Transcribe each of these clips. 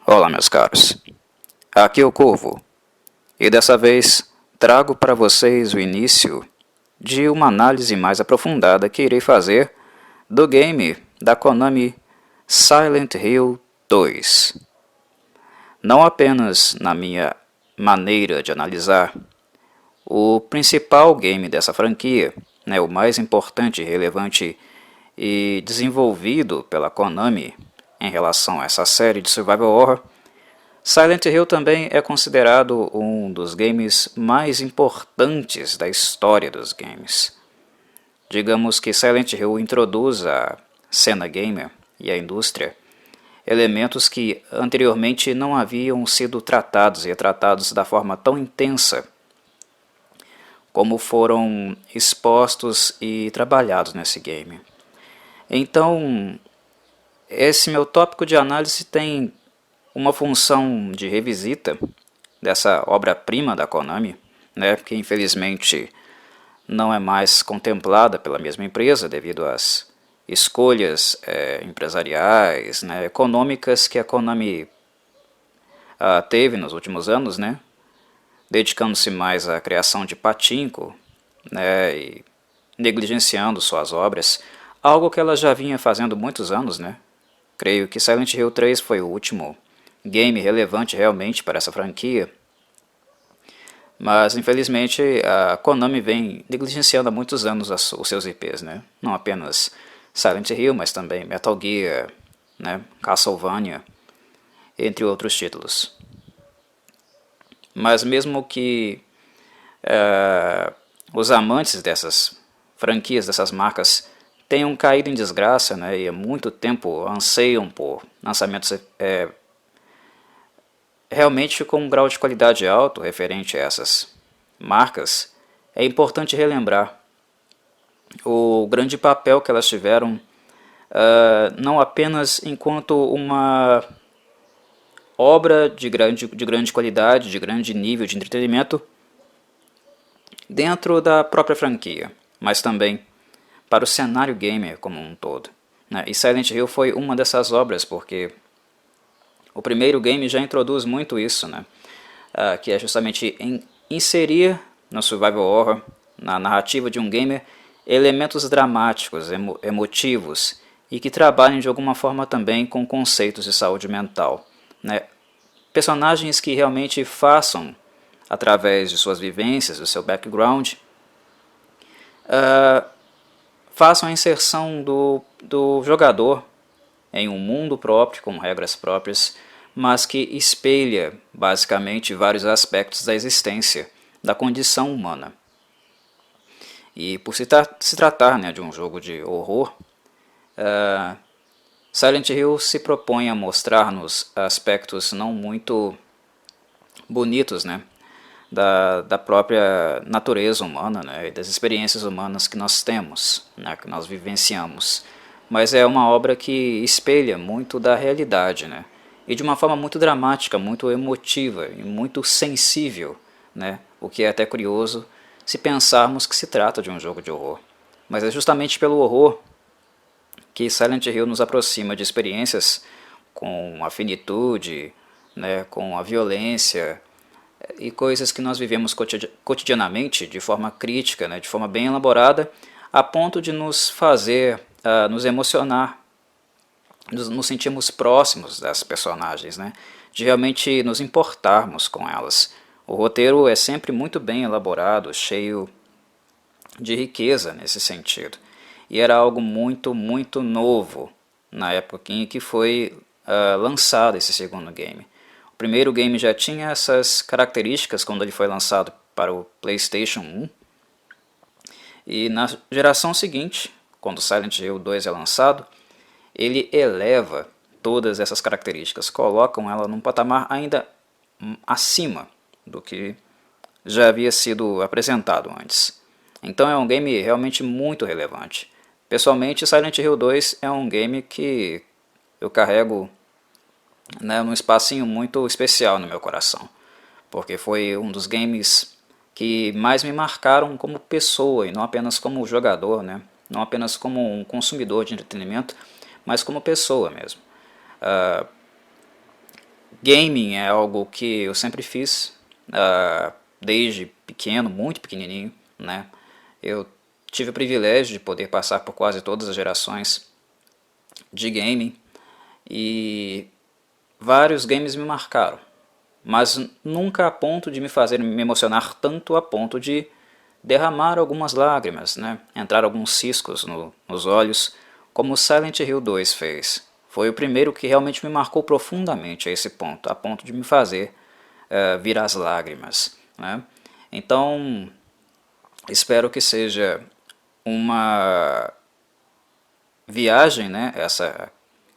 Olá, meus caros. Aqui é o Corvo, e dessa vez trago para vocês o início de uma análise mais aprofundada que irei fazer do game da Konami Silent Hill 2. Não apenas na minha maneira de analisar o principal game dessa franquia, o mais importante, relevante e desenvolvido pela Konami em relação a essa série de survival horror. Silent Hill também é considerado um dos games mais importantes da história dos games. Digamos que Silent Hill introduz à cena gamer e à indústria elementos que anteriormente não haviam sido tratados e retratados da forma tão intensa como foram expostos e trabalhados nesse game. Então, esse meu tópico de análise tem uma função de revisita dessa obra-prima da Konami, que infelizmente não é mais contemplada pela mesma empresa devido às escolhas empresariais, econômicas que a Konami teve nos últimos anos, dedicando-se mais à criação de pachinko, e negligenciando suas obras, algo que ela já vinha fazendo muitos anos. Creio que Silent Hill 3 foi o último game relevante realmente para essa franquia, mas infelizmente a Konami vem negligenciando há muitos anos os seus IPs, não apenas Silent Hill, mas também Metal Gear, Castlevania, entre outros títulos. Mas mesmo que os amantes dessas franquias, dessas marcas, tenham caído em desgraça, e há muito tempo anseiam por lançamentos realmente com um grau de qualidade alto referente a essas marcas, é importante relembrar o grande papel que elas tiveram, não apenas enquanto uma obra de grande qualidade, de grande nível de entretenimento dentro da própria franquia, mas também para o cenário gamer como um todo. E Silent Hill foi uma dessas obras, porque o primeiro game já introduz muito isso, que é justamente inserir no survival horror, na narrativa de um gamer, elementos dramáticos, emotivos, e que trabalhem de alguma forma também com conceitos de saúde mental. Personagens que realmente façam, através de suas vivências, do seu background, façam a inserção do jogador em um mundo próprio, com regras próprias, mas que espelha basicamente vários aspectos da existência, da condição humana. E por se tratar de um jogo de horror, Silent Hill se propõe a mostrar-nos aspectos não muito bonitos, da própria natureza humana, e das experiências humanas que nós temos, que nós vivenciamos. Mas é uma obra que espelha muito da realidade, e de uma forma muito dramática, muito emotiva e muito sensível, o que é até curioso se pensarmos que se trata de um jogo de horror. Mas é justamente pelo horror que Silent Hill nos aproxima de experiências com a finitude, com a violência e coisas que nós vivemos cotidianamente de forma crítica, de forma bem elaborada, a ponto de nos fazer nos emocionar, nos sentirmos próximos das personagens, de realmente nos importarmos com elas. O roteiro é sempre muito bem elaborado, cheio de riqueza nesse sentido. E era algo muito, muito novo na época em que foi lançado esse segundo game. O primeiro game já tinha essas características quando ele foi lançado para o PlayStation 1. E na geração seguinte, quando Silent Hill 2 é lançado, ele eleva todas essas características, colocam ela num patamar ainda acima do que já havia sido apresentado antes. Então é um game realmente muito relevante. Pessoalmente, Silent Hill 2 é um game que eu carrego num espacinho muito especial no meu coração, porque foi um dos games que mais me marcaram como pessoa e não apenas como jogador, não apenas como um consumidor de entretenimento, mas como pessoa mesmo. gaming é algo que eu sempre fiz, desde pequeno, muito pequenininho, né? Eu tive o privilégio de poder passar por quase todas as gerações de gaming e vários games me marcaram, mas nunca a ponto de me fazer me emocionar tanto a ponto de derramar algumas lágrimas, né? Entrar alguns ciscos nos olhos, como Silent Hill 2 fez. Foi o primeiro que realmente me marcou profundamente a esse ponto, a ponto de me fazer vir as lágrimas, né? Então, espero que seja uma viagem, né, essa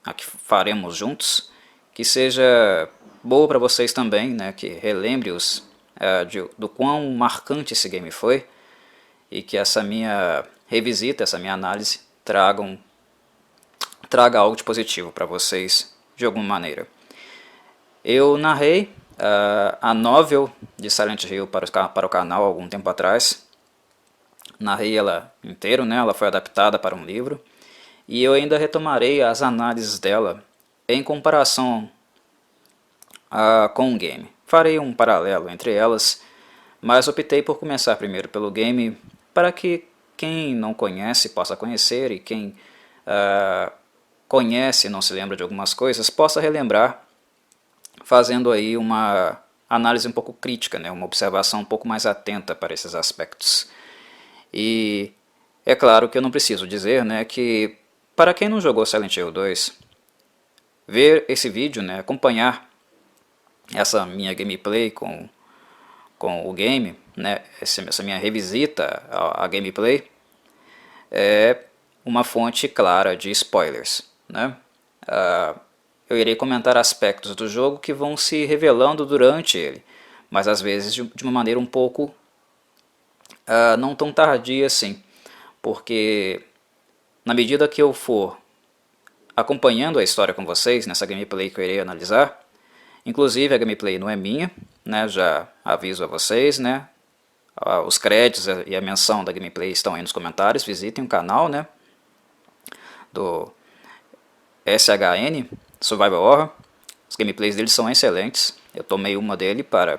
a que faremos juntos, que seja boa para vocês também, né, que relembre-os do quão marcante esse game foi, e que essa minha revisita, essa minha análise traga algo de positivo para vocês de alguma maneira. Eu narrei a novel de Silent Hill para o canal há algum tempo atrás. Narrei ela inteira, né? Ela foi adaptada para um livro. E eu ainda retomarei as análises dela em comparação com o game. Farei um paralelo entre elas, mas optei por começar primeiro pelo game para que quem não conhece possa conhecer e quem conhece e não se lembra de algumas coisas possa relembrar, fazendo aí uma análise um pouco crítica, né? Uma observação um pouco mais atenta para esses aspectos. E é claro que eu não preciso dizer, né, que para quem não jogou Silent Hill 2, ver esse vídeo, né, acompanhar essa minha gameplay com o game, né, essa minha revisita à gameplay, é uma fonte clara de spoilers, né? Eu irei comentar aspectos do jogo que vão se revelando durante ele, mas às vezes de uma maneira um pouco não tão tardia assim, porque na medida que eu for acompanhando a história com vocês nessa gameplay que eu irei analisar, inclusive a gameplay não é minha, né, já aviso a vocês, né, os créditos e a menção da gameplay estão aí nos comentários, visitem o canal, né, do SHN, Survival Horror. As gameplays dele são excelentes, eu tomei uma dele para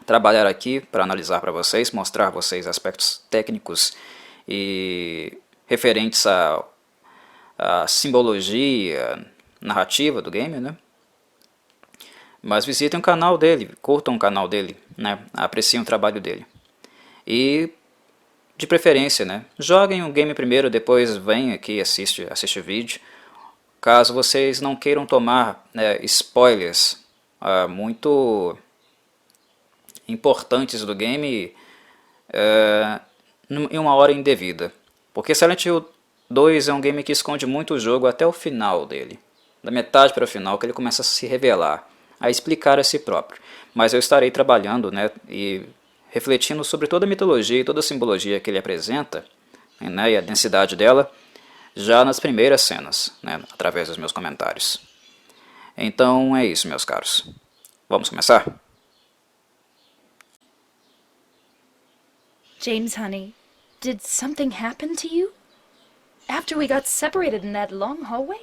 trabalhar aqui, para analisar para vocês, mostrar a vocês aspectos técnicos e referentes à simbologia narrativa do game, né? Mas visitem o canal dele, curtam o canal dele, né? Apreciem o trabalho dele. E, de preferência, né? Joguem o game primeiro, depois venham aqui e assiste o vídeo. Caso vocês não queiram tomar spoilers muito importantes do game em uma hora indevida. Porque Silent Hill 2 é um game que esconde muito o jogo até o final dele. Da metade para o final que ele começa a se revelar, a explicar a si próprio. Mas eu estarei trabalhando, né, e refletindo sobre toda a mitologia e toda a simbologia que ele apresenta, né, e a densidade dela, já nas primeiras cenas, né, através dos meus comentários. Então é isso, meus caros. Vamos começar? James, honey, did something happen to you? After we got separated in that long hallway?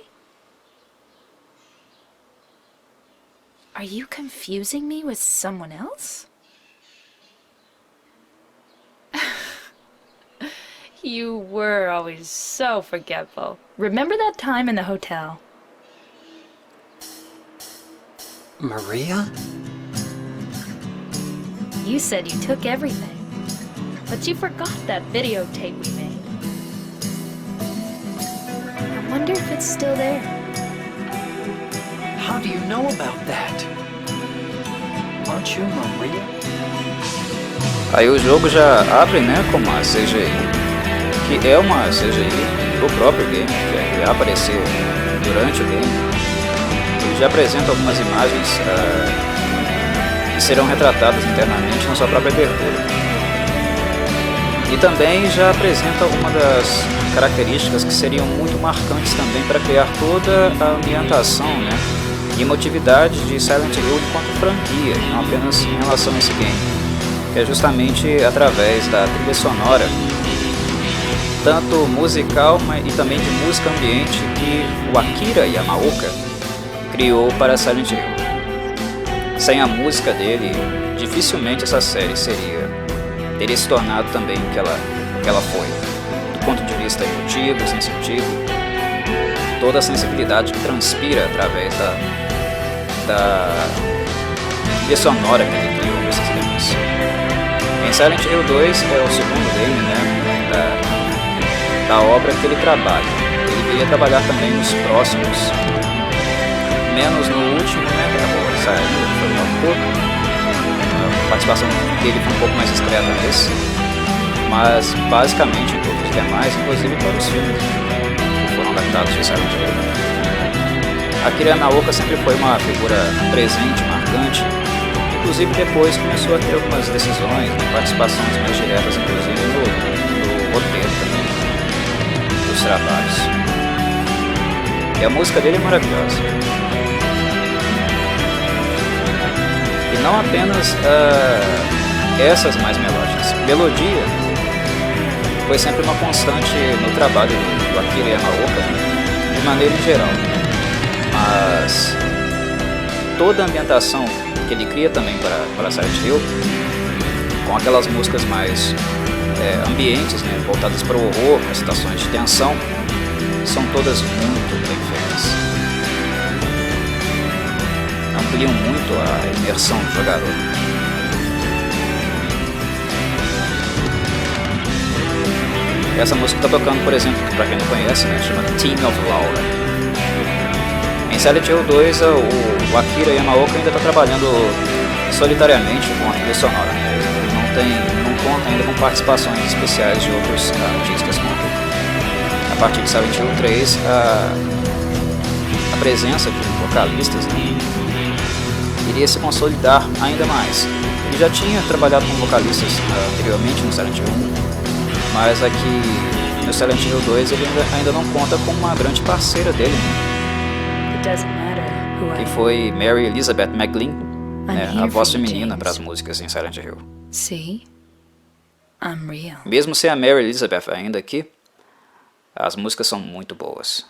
Are you confusing me with someone else? You were always so forgetful. Remember that time in the hotel? Maria? You said you took everything, but you forgot that videotape we made. I wonder if it's still there. How do you know about that? Aren't you Maria? Aí o jogo já abre, né, com uma CGI, que é uma CGI do próprio game, que vai aparecer durante o game. Ele já apresenta algumas imagens que serão retratadas internamente na sua própria abertura. E também já apresenta algumas das características que seriam muito marcantes também para criar toda a ambientação, né, e emotividade de Silent Hill enquanto franquia, não apenas em relação a esse game, que é justamente através da trilha sonora, tanto musical e também de música ambiente, que o Akira Yamaoka criou para Silent Hill. sem a música dele, dificilmente essa série teria se tornado também o que ela foi. Do ponto de vista emotivo, sensitivo, toda a sensibilidade que transpira através da trilha sonora que ele criou nesses games. Em Silent Hill 2 é o segundo game, né, da obra que ele trabalha. Ele iria trabalhar também nos próximos, menos no último, né, que acabou saindo, foi um pouco. A participação dele foi um pouco mais discreta nesse, mas basicamente em todos os demais, inclusive para os filmes que foram adaptados de Silent Hill. Akira Yamaoka sempre foi uma figura presente, marcante, inclusive depois começou a ter algumas decisões, né, participações mais diretas, inclusive no roteiro também dos trabalhos. E a música dele é maravilhosa. E não apenas essas mais melódicas. Melodia foi sempre uma constante no trabalho do Akira Yamaoka, né, de maneira em geral. Mas toda a ambientação que ele cria também para Silent Hill, com aquelas músicas mais ambientes, né, voltadas para o horror, para situações de tensão, são todas muito bem feitas. Ampliam muito a imersão do jogador. Essa música está tocando, por exemplo, para quem não conhece, né, chama Team of Laura. Em Silent Hill 2, o Akira Yamaoka ainda está trabalhando solitariamente com a trilha sonora. Ele não conta ainda com participações especiais de outros artistas como ele. A partir de Silent Hill 3, a presença de vocalistas, né, iria se consolidar ainda mais. Ele já tinha trabalhado com vocalistas anteriormente no Silent Hill 1, mas aqui no Silent Hill 2 ele ainda não conta com uma grande parceira dele, né, que foi Mary Elizabeth McGlynn, a voz feminina para as músicas em Silent Hill. See? I'm real. Mesmo sem a Mary Elizabeth ainda aqui, as músicas são muito boas.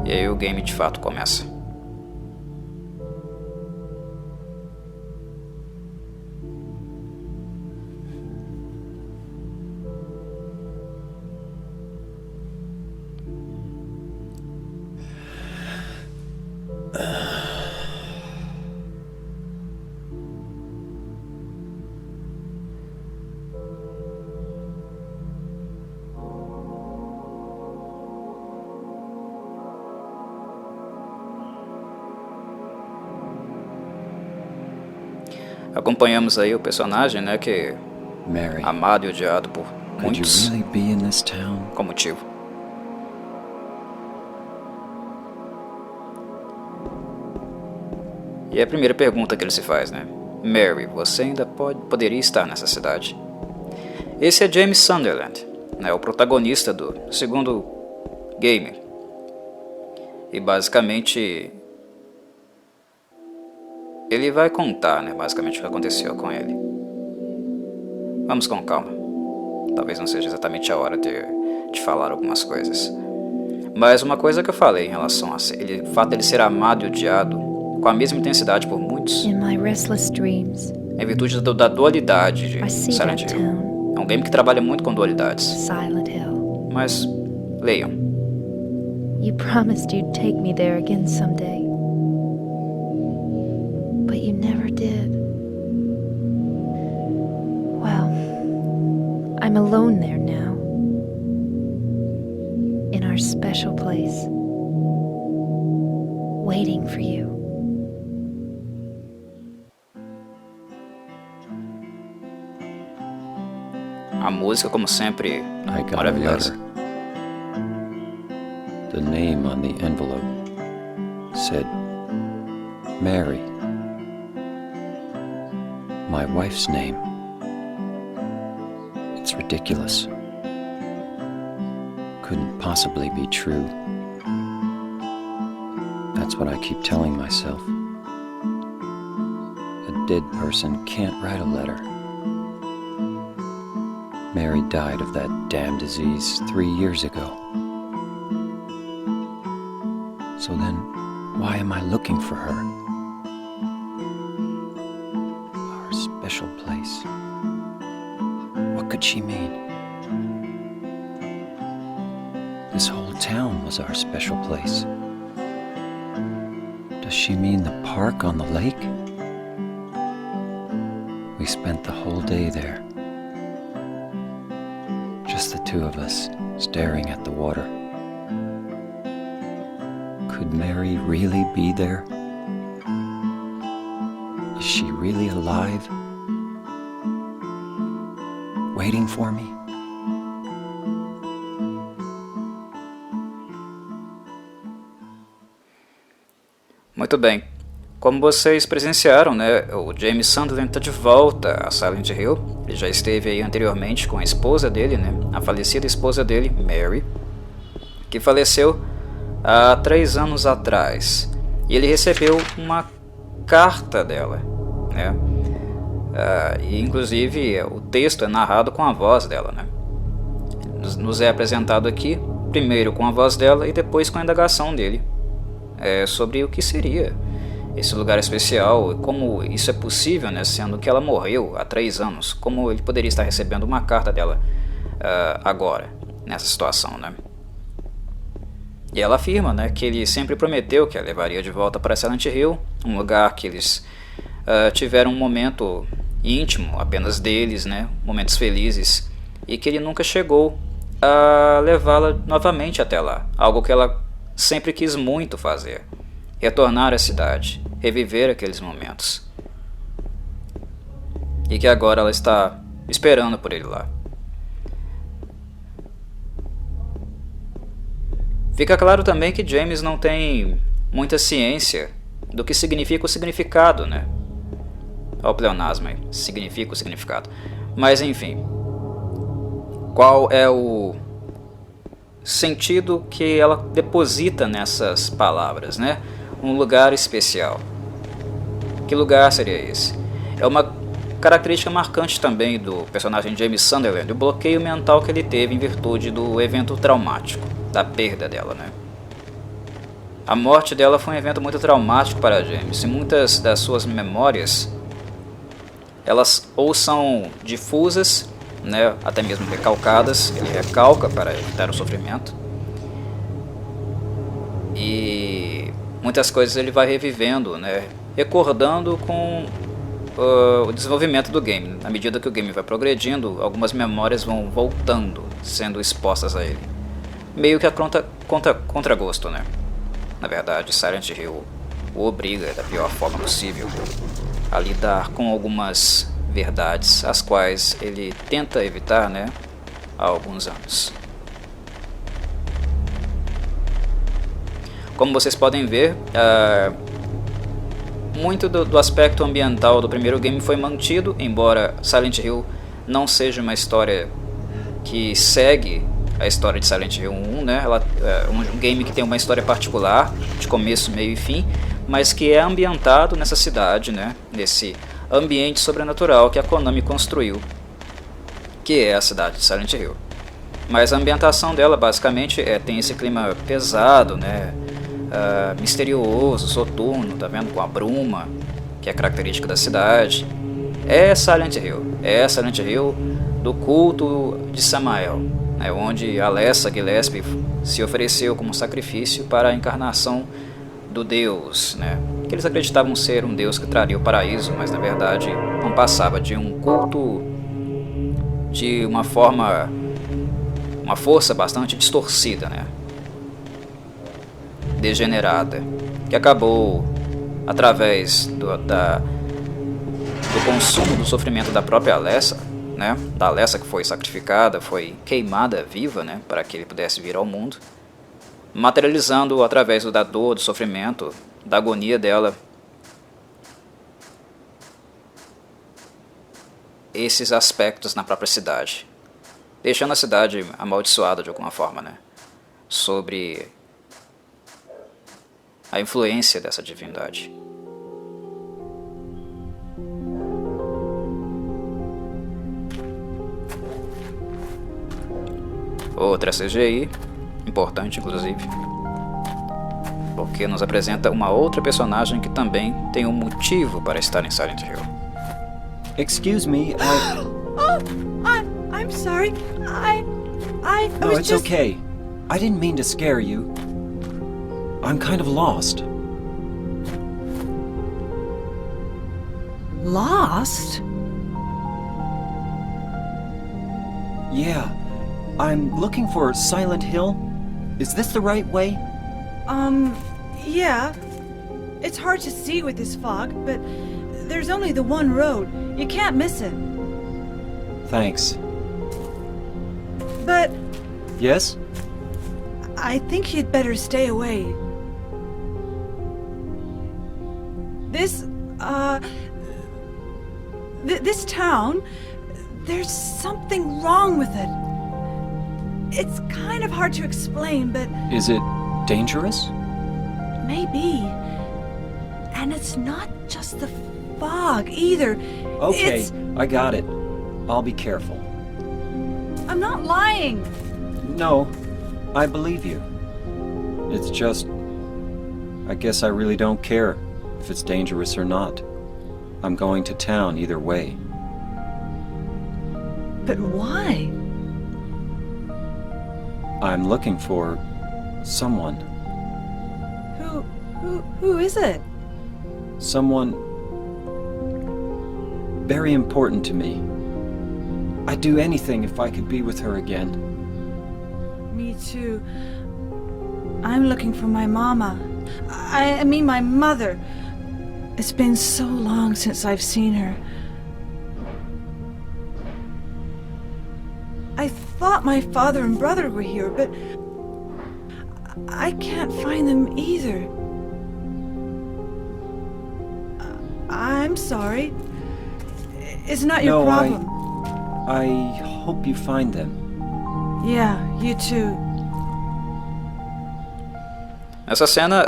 E aí o game de fato começa. Acompanhamos aí o personagem, né, que Mary, amado e odiado por could you muitos really be in this town? com motivo. E é a primeira pergunta que ele se faz, né? Mary, você ainda poderia estar nessa cidade? Esse é James Sunderland, né, o protagonista do segundo game. E basicamente ele vai contar, né, basicamente o que aconteceu com ele. Vamos com calma. Talvez não seja exatamente a hora de falar algumas coisas. Mas uma coisa que eu falei em relação a o fato de ele ser amado e odiado com a mesma intensidade por muitos, In my restless dreams, em virtude da dualidade de I see Silent that Hill. town, É um game que trabalha muito com dualidades. Silent Hill. Mas leiam. You promised you'd take me there again someday. But you never did. Well, I'm alone there now. In our special place. Waiting for you. A música, como sempre, I got a maravilhosa. letter. The name on the envelope said Mary. My wife's name. It's ridiculous. Couldn't possibly be true. That's what I keep telling myself. A dead person can't write a letter. Mary died of that damn disease 3 years ago. So then, why am I looking for her? could she mean? This whole town was our special place. Does she mean the park on the lake? We spent the whole day there. Just the two of us, staring at the water. Could Mary really be there? Is she really alive? Waiting for me? Muito bem. Como vocês presenciaram, né, o James Sunderland está de volta a Silent Hill. Ele já esteve aí anteriormente com a esposa dele, né, a falecida esposa dele, Mary, que faleceu há 3 anos atrás. E ele recebeu uma carta dela, né? E inclusive o texto é narrado com a voz dela, né? Nos é apresentado aqui, primeiro com a voz dela e depois com a indagação dele sobre o que seria esse lugar especial, como isso é possível, né? Sendo que ela morreu há 3 anos, como ele poderia estar recebendo uma carta dela agora, nessa situação, né? E ela afirma, né, que ele sempre prometeu que a levaria de volta para Silent Hill, um lugar que eles tiveram um momento íntimo apenas deles, né, momentos felizes, e que ele nunca chegou a levá-la novamente até lá, algo que ela sempre quis muito fazer, retornar à cidade, reviver aqueles momentos, e que agora ela está esperando por ele lá. Fica claro também que James não tem muita ciência do que significa o significado, né? Olha o pleonasmo aí, significa o significado. Mas enfim, qual é o sentido que ela deposita nessas palavras, né? Um lugar especial. Que lugar seria esse? É uma característica marcante também do personagem James Sunderland, o bloqueio mental que ele teve em virtude do evento traumático, da perda dela, né? A morte dela foi um evento muito traumático para James, e muitas das suas memórias, elas ou são difusas, né, até mesmo recalcadas, ele recalca para evitar o sofrimento, e muitas coisas ele vai revivendo, né, recordando com o desenvolvimento do game. À medida que o game vai progredindo, algumas memórias vão voltando, sendo expostas a ele, meio que a contragosto, né? Na verdade, Silent Hill o obriga da pior forma possível a lidar com algumas verdades, as quais ele tenta evitar, né, há alguns anos. Como vocês podem ver, muito do aspecto ambiental do primeiro game foi mantido, embora Silent Hill não seja uma história que segue a história de Silent Hill 1, né? Ela é um game que tem uma história particular, de começo, meio e fim, mas que é ambientado nessa cidade, né? Nesse ambiente sobrenatural que a Konami construiu, que é a cidade de Silent Hill. Mas a ambientação dela basicamente tem esse clima pesado, né? Misterioso, soturno, tá vendo? Com a bruma, que é característica da cidade. É Silent Hill do culto de Samael, né? Onde Alessa Gillespie se ofereceu como sacrifício para a encarnação do Deus, né? Que eles acreditavam ser um Deus que traria o paraíso, mas na verdade não passava de um culto de uma força bastante distorcida, né? Degenerada, que acabou através do consumo do sofrimento da própria Alessa, né? Da Alessa que foi sacrificada, foi queimada viva, né? Para que ele pudesse vir ao mundo, materializando através da dor, do sofrimento, da agonia dela, esses aspectos na própria cidade, deixando a cidade amaldiçoada de alguma forma, né? Sobre a influência dessa divindade. Outra CGI, importante inclusive, porque nos apresenta uma outra personagem que também tem um motivo para estar em Silent Hill. Excuse me, I'm I'm sorry. I No, was it's just... okay. I didn't mean to scare you. I'm kind of lost. Lost? Yeah. I'm looking for Silent Hill. Is this the right way? Yeah. It's hard to see with this fog, but there's only the one road. You can't miss it. Thanks. But Yes? I think you'd better stay away. This, this town, there's something wrong with it. It's kind of hard to explain, but Is it dangerous? maybe. And it's not just the fog either. Okay, It's... I got it. I'll be careful. I'm not lying. No, I believe you. It's just... I guess I really don't care if it's dangerous or not. I'm going to town either way. But why? I'm looking for... someone. Who is it? Someone... very important to me. I'd do anything if I could be with her again. Me too. I'm looking for my mama. I mean my mother. It's been so long since I've seen her. I thought my father and brother were here, but I can't find them either. I'm sorry. It's not your No, problem. I hope you find them. Yeah, you too. Nessa cena,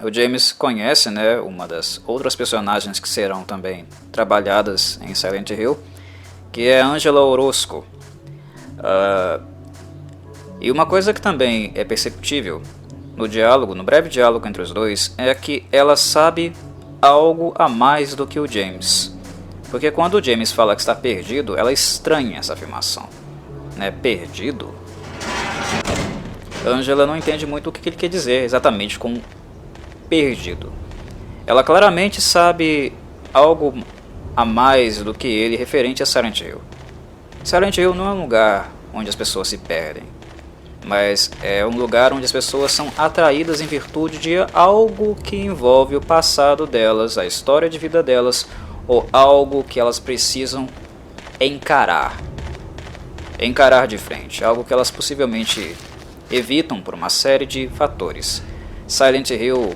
o James conhece, né, uma das outras personagens que serão também trabalhadas em Silent Hill, que é Angela Orozco. E uma coisa que também é perceptível no diálogo, no breve diálogo entre os dois, é que ela sabe algo a mais do que o James. Porque quando o James fala que está perdido, ela estranha essa afirmação. Né? Perdido? Angela não entende muito o que ele quer dizer exatamente com perdido. Ela claramente sabe algo a mais do que ele referente a Silent Hill. Silent Hill não é um lugar onde as pessoas se perdem, mas é um lugar onde as pessoas são atraídas em virtude de algo que envolve o passado delas, a história de vida delas, ou algo que elas precisam encarar de frente, algo que elas possivelmente evitam por uma série de fatores. Silent Hill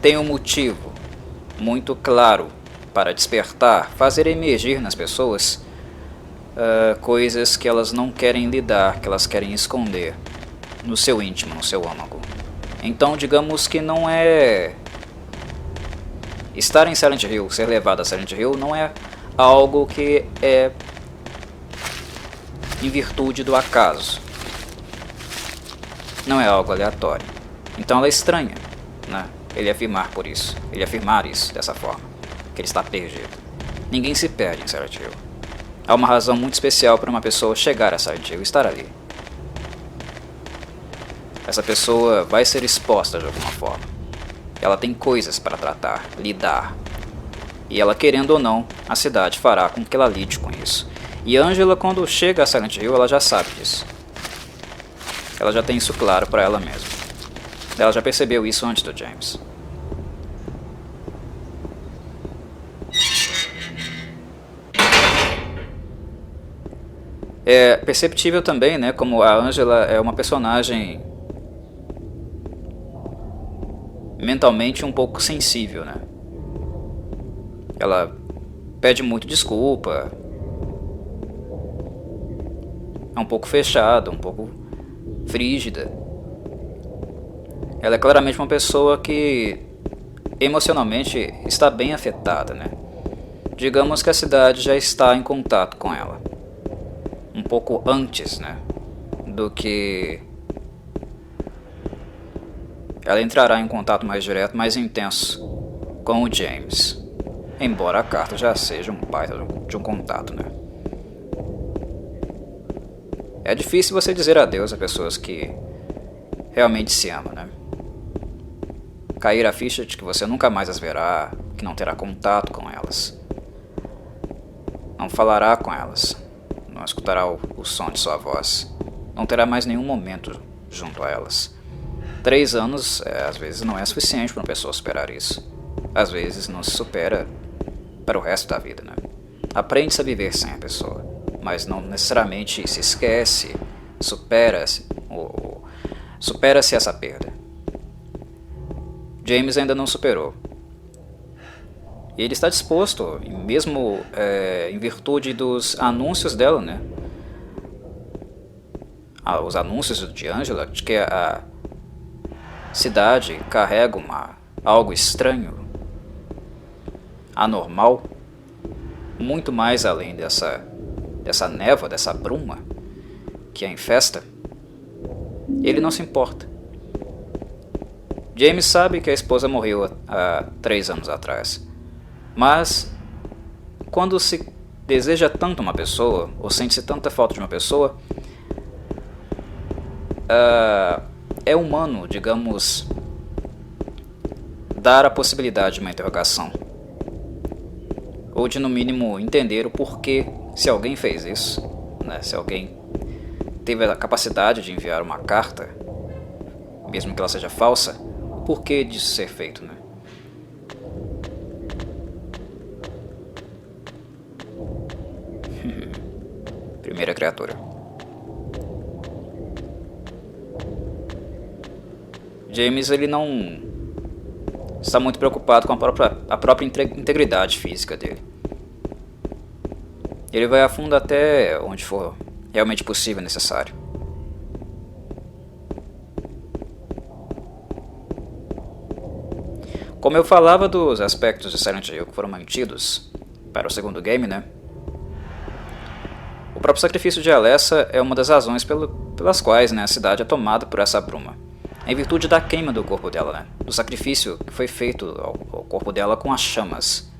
tem um motivo muito claro para despertar, fazer emergir nas pessoas coisas que elas não querem lidar, que elas querem esconder no seu íntimo, no seu âmago. Então, digamos que não é... Estar em Silent Hill, ser levado a Silent Hill, não é algo que é em virtude do acaso. Não é algo aleatório. Então ela é estranha, né? Ele afirmar isso dessa forma, que ele está perdido. Ninguém se perde em Silent Hill. Há uma razão muito especial para uma pessoa chegar a Silent Hill e estar ali. Essa pessoa vai ser exposta de alguma forma. Ela tem coisas para tratar, lidar. E ela, querendo ou não, a cidade fará com que ela lide com isso. E Angela, quando chega a Silent Hill, ela já sabe disso. Ela já tem isso claro para ela mesma. Ela já percebeu isso antes do James. É perceptível também, né, como a Angela é uma personagem mentalmente um pouco sensível, né? Ela pede muito desculpa, é um pouco fechada, um pouco frígida. Ela é claramente uma pessoa que emocionalmente está bem afetada, né? Digamos que a cidade já está em contato com ela um pouco antes, né, do que ela entrará em contato mais direto, mais intenso com o James. embora a carta já seja um baita de um contato, né? É difícil você dizer adeus a pessoas que realmente se amam, né? Cair a ficha de que você nunca mais as verá, que não terá contato com elas. Não falará com elas, não escutará o som de sua voz, não terá mais nenhum momento junto a elas. 3 anos, às vezes, não é suficiente para uma pessoa superar isso. Às vezes não se supera para o resto da vida, né? Aprende-se a viver sem a pessoa, mas não necessariamente se esquece, supera-se essa perda. James ainda não superou. E ele está disposto, mesmo em virtude dos anúncios dela, né? Os anúncios de Angela, de que a cidade carrega algo estranho, anormal, muito mais além dessa névoa, dessa bruma que a infesta. Ele não se importa. James sabe que a esposa morreu há 3 anos atrás. Mas, quando se deseja tanto uma pessoa, ou sente-se tanta falta de uma pessoa, é humano, digamos, dar a possibilidade de uma interrogação. Ou de, no mínimo, entender o porquê, se alguém fez isso, né? Se alguém teve a capacidade de enviar uma carta, mesmo que ela seja falsa, o porquê disso ser feito, né? Primeira criatura. James, ele não está muito preocupado com a própria integridade física dele. Ele vai a fundo até onde for realmente possível e necessário. Como eu falava dos aspectos de Silent Hill que foram mantidos para o segundo game, né? O próprio sacrifício de Alessa é uma das razões pelas quais, né, a cidade é tomada por essa bruma. Em virtude da queima do corpo dela, né? Do sacrifício que foi feito ao corpo dela com as chamas.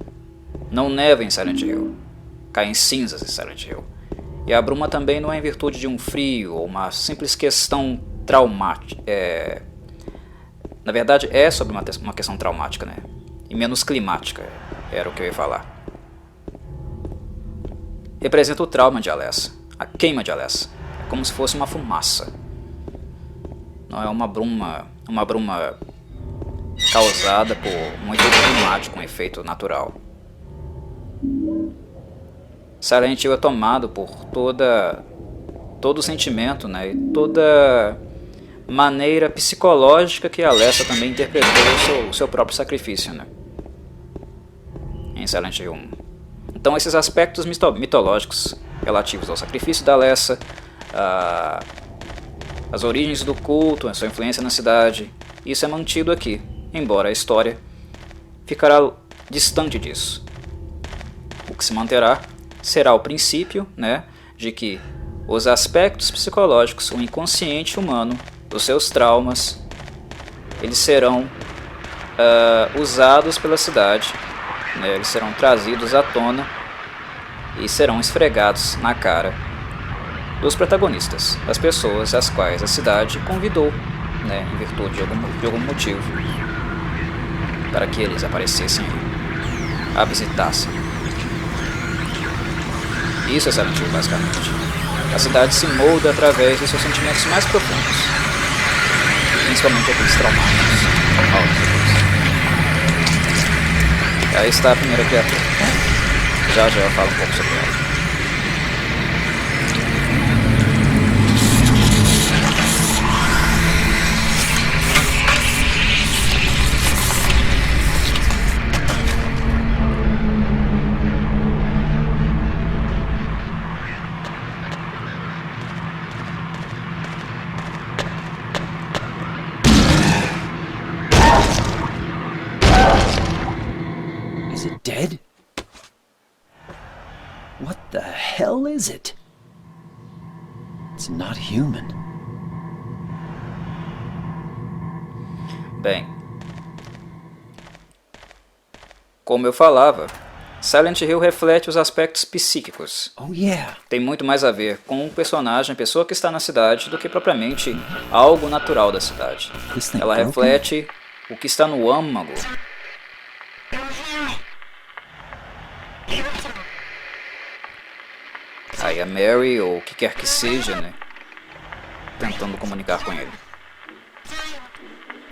Não neva em Silent Hill. Cai em cinzas em Silent Hill. E a bruma também não é em virtude de um frio ou uma simples questão traumática. Na verdade, é sobre uma questão traumática, né? E menos climática, era o que eu ia falar. Representa o trauma de Alessa, a queima de Alessa. É como se fosse uma fumaça. Não é uma bruma causada por um efeito climático, um efeito natural. Silent Hill é tomado por todo o sentimento, né, e toda maneira psicológica que Alessa também interpretou o seu próprio sacrifício, né, em Silent Hill 1. Então esses aspectos mitológicos relativos ao sacrifício da Alessa, as origens do culto, a sua influência na cidade, isso é mantido aqui, embora a história ficará distante disso. O que se manterá será o princípio, né, de que os aspectos psicológicos, o inconsciente humano, os seus traumas, eles serão usados pela cidade, né, eles serão trazidos à tona e serão esfregados na cara dos protagonistas, das pessoas às quais a cidade convidou, né, em virtude de algum motivo, para que eles aparecessem a visitassem. Isso é Silent Hill, basicamente. A cidade se molda através dos seus sentimentos mais profundos, principalmente aqueles traumáticos. Aí está a primeira criatura. Já eu falo um pouco sobre ela. Is it dead? What the hell is it? It's not human. Bem, como eu falava, Silent Hill reflete os aspectos psíquicos. Oh, yeah. Tem muito mais a ver com o personagem, a pessoa que está na cidade, do que propriamente algo natural da cidade. This thing Ela broken? reflete o que está no âmago. Aí a Mary, ou o que quer que seja, né, tentando comunicar com ele.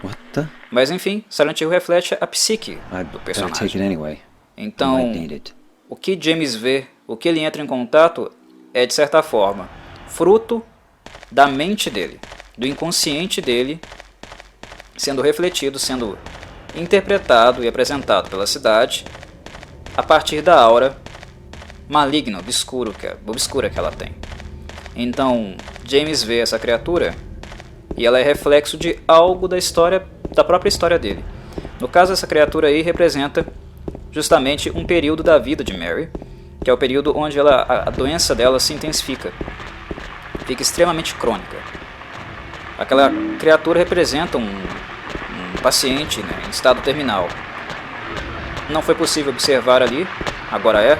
What the? Mas enfim, Silent Hill reflete a psique I do better take it personagem. anyway. Então, Might need it. o que James vê, o que ele entra em contato, é de certa forma fruto da mente dele, do inconsciente dele, sendo refletido, sendo interpretado e apresentado pela cidade a partir da aura maligna, obscura que ela tem. Então, James vê essa criatura e ela é reflexo de algo da história, da própria história dele. No caso, essa criatura aí representa justamente um período da vida de Mary, que é o período onde a doença dela se intensifica, fica extremamente crônica. Aquela criatura representa um paciente, né, em estado terminal. Não foi possível observar ali, agora é,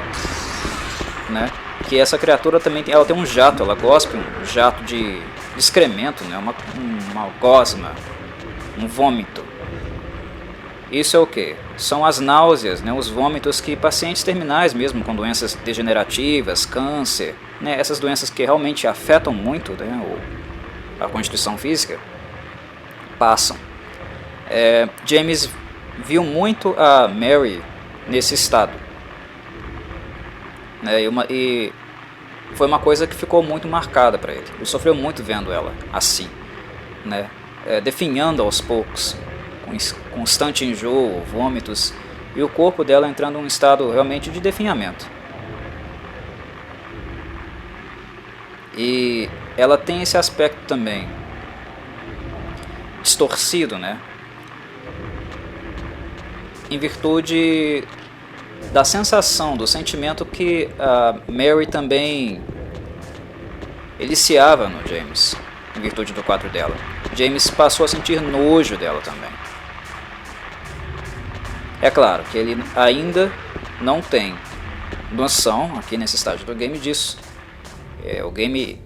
né, que essa criatura também ela tem um jato, ela gospe um jato de excremento, né, uma gosma, um vômito. Isso é o que? São as náuseas, né, os vômitos que pacientes terminais mesmo, com doenças degenerativas, câncer, né, essas doenças que realmente afetam muito, né, a constituição física, passam. James viu muito a Mary nesse estado, né, e foi uma coisa que ficou muito marcada para ele. Ele sofreu muito vendo ela assim, né, definhando aos poucos, com constante enjoo, vômitos, e o corpo dela entrando em um estado realmente de definhamento. E ela tem esse aspecto também distorcido, né, em virtude da sensação, do sentimento que a Mary também eliciava no James, em virtude do quadro dela. James passou a sentir nojo dela também. É claro que ele ainda não tem noção, aqui nesse estágio do game, disso. O game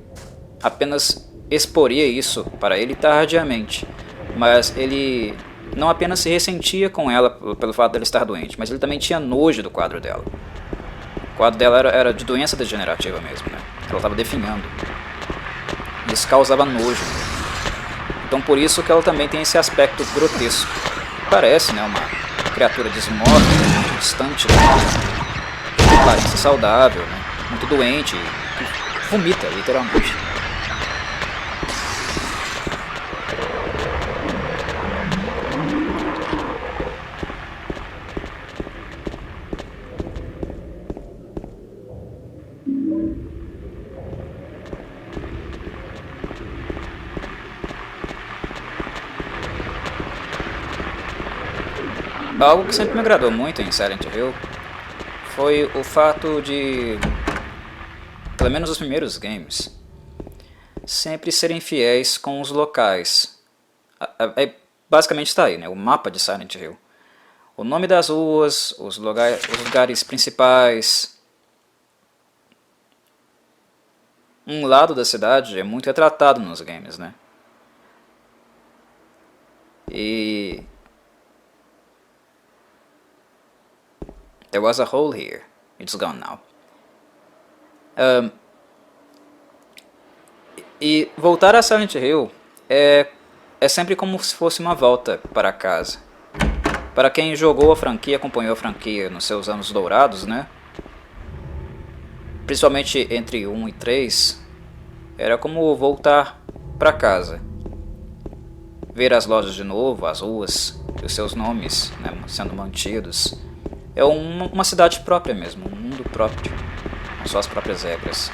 apenas exporia isso para ele tardiamente, mas ele não apenas se ressentia com ela pelo fato dela estar doente, mas ele também tinha nojo do quadro dela. O quadro dela era de doença degenerativa mesmo, né? Ela estava definhando. Isso causava nojo. Então por isso que ela também tem esse aspecto grotesco. Parece, né, uma criatura desmorta, muito distante, de aparência saudável, né, muito doente, que vomita literalmente. Algo que sempre me agradou muito em Silent Hill foi o fato de, pelo menos os primeiros games, sempre serem fiéis com os locais. Basicamente está aí, né, o mapa de Silent Hill. O nome das ruas, os lugares principais. Um lado da cidade é muito retratado nos games, né? E there was a hole here. It's gone now. E voltar a Silent Hill é sempre como se fosse uma volta para casa. Para quem jogou a franquia, acompanhou a franquia nos seus anos dourados, né? Principalmente entre 1 e 3, era como voltar para casa. Ver as lojas de novo, as ruas, os seus nomes, né, sendo mantidos. É uma cidade própria mesmo, um mundo próprio, com suas próprias regras.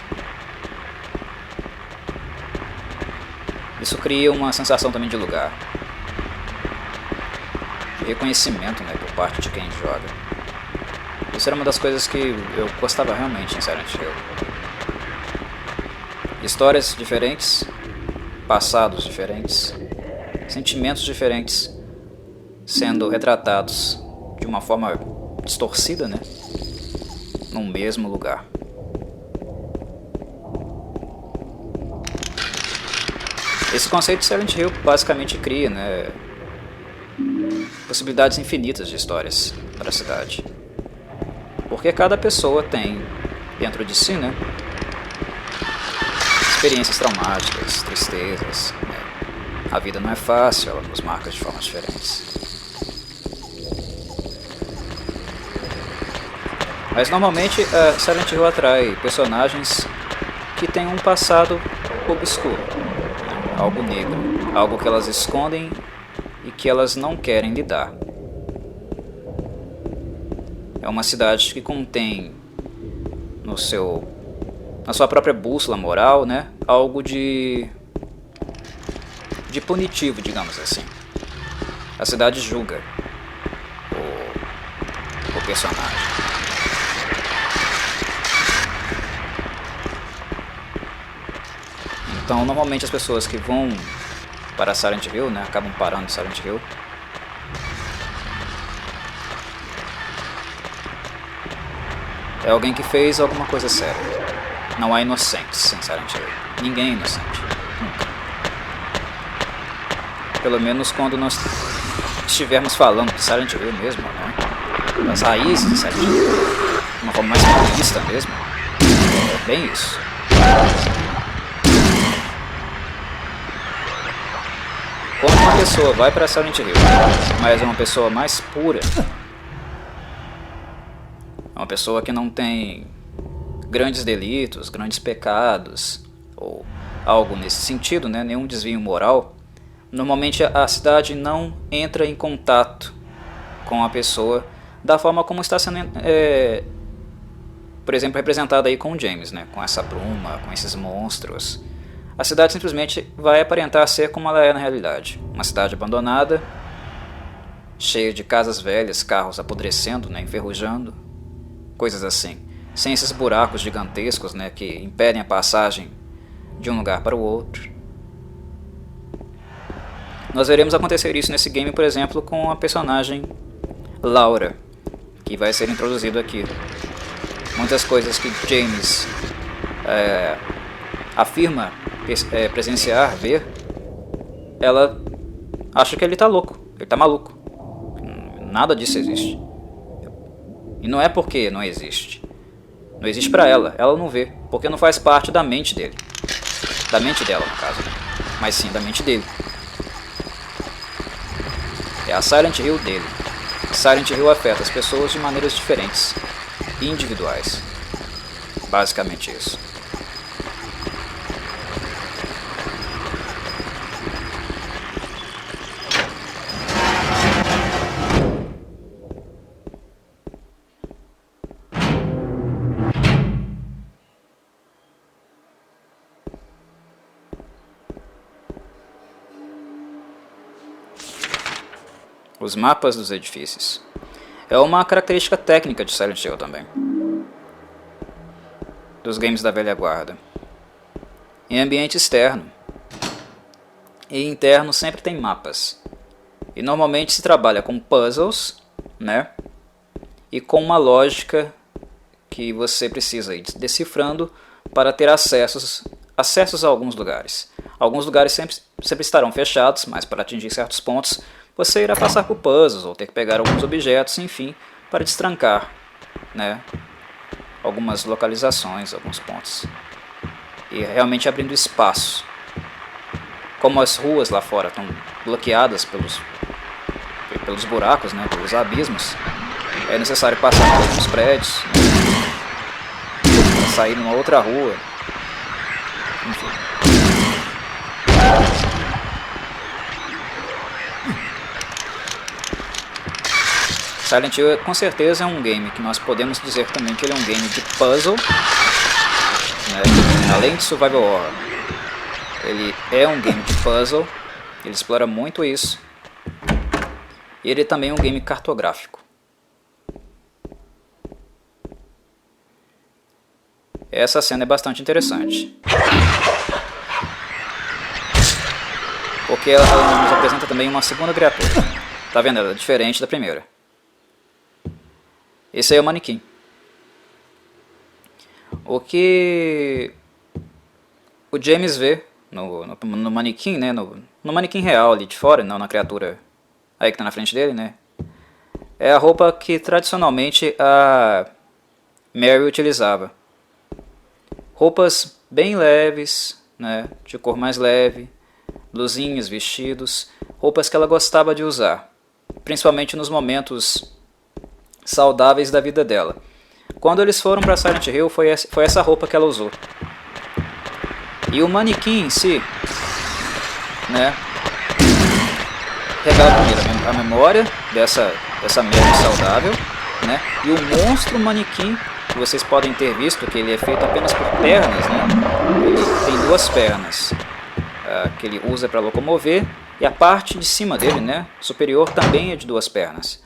Isso cria uma sensação também de lugar, de reconhecimento, né, por parte de quem joga. Isso era uma das coisas que eu gostava realmente em Silent Hill. Histórias diferentes, passados diferentes, sentimentos diferentes sendo retratados de uma forma distorcida, né? no mesmo lugar. Esse conceito de Silent Hill basicamente cria, né, possibilidades infinitas de histórias para a cidade. Porque cada pessoa tem dentro de si, né, experiências traumáticas, tristezas, né? A vida não é fácil, ela nos marca de formas diferentes. Mas normalmente Silent Hill atrai personagens que têm um passado obscuro, né? Algo negro, algo que elas escondem e que elas não querem lidar. É uma cidade que contém na sua própria bússola moral, né, algo de punitivo, digamos assim. A cidade julga o personagem. Então, normalmente as pessoas que vão para Silent Hill, né, acabam parando em Silent Hill, é alguém que fez alguma coisa séria. Não há inocentes em Silent Hill. Ninguém é inocente. Nunca. Pelo menos quando nós estivermos falando de Silent Hill mesmo, né? Das raízes de Silent Hill. De uma forma mais realista mesmo. É bem isso. Quando uma pessoa vai para Silent Hill, mas é uma pessoa mais pura, é uma pessoa que não tem grandes delitos, grandes pecados, ou algo nesse sentido, né? Nenhum desvio moral, normalmente a cidade não entra em contato com a pessoa da forma como está sendo, por exemplo, representada aí com o James, né? Com essa bruma, com esses monstros. A cidade simplesmente vai aparentar ser como ela é na realidade. Uma cidade abandonada, cheia de casas velhas, carros apodrecendo, né? Enferrujando, coisas assim. Sem esses buracos gigantescos, né? Que impedem a passagem de um lugar para o outro. Nós veremos acontecer isso nesse game, por exemplo, com a personagem Laura, que vai ser introduzido aqui. Muitas coisas que James afirma presenciar, ver, ela acha que ele tá louco, ele tá maluco. Nada disso existe. E não é porque não existe. Não existe pra ela não vê, porque não faz parte da mente dele. Da mente dela, no caso, mas sim da mente dele. É a Silent Hill dele. Silent Hill afeta as pessoas de maneiras diferentes, individuais. Basicamente isso. Os mapas dos edifícios. É uma característica técnica de Silent Hill também. Dos games da velha guarda. Em ambiente externo e interno sempre tem mapas. E normalmente se trabalha com puzzles, né? E com uma lógica que você precisa ir decifrando para ter acessos a alguns lugares. Alguns lugares sempre estarão fechados, mas para atingir certos pontos você irá passar por puzzles ou ter que pegar alguns objetos, enfim, para destrancar, né, algumas localizações, alguns pontos. E realmente abrindo espaço. Como as ruas lá fora estão bloqueadas pelos buracos, né, pelos abismos, é necessário passar por alguns prédios, para sair numa outra rua. Enfim. Silent Hill com certeza é um game que nós podemos dizer também que ele é um game de puzzle, né? Além de survival horror. Ele é um game de puzzle, ele explora muito isso. E ele também é um game cartográfico. Essa cena é bastante interessante, porque ela nos apresenta também uma segunda criatura. Tá vendo? Ela é diferente da primeira. Esse aí é o manequim. O que o James vê no manequim, né, no manequim real ali de fora, não na criatura aí que tá na frente dele, né, é a roupa que tradicionalmente a Mary utilizava. Roupas bem leves, né, de cor mais leve, blusinhas, vestidos, roupas que ela gostava de usar, principalmente nos momentos saudáveis da vida dela. Quando eles foram para Silent Hill, foi essa roupa que ela usou. E o manequim em si, né, revela primeiro a memória dessa Mary saudável, né, e o monstro manequim, que vocês podem ter visto que ele é feito apenas por pernas, né, ele tem 2 pernas que ele usa para locomover, e a parte de cima dele, né, superior, também é de 2 pernas.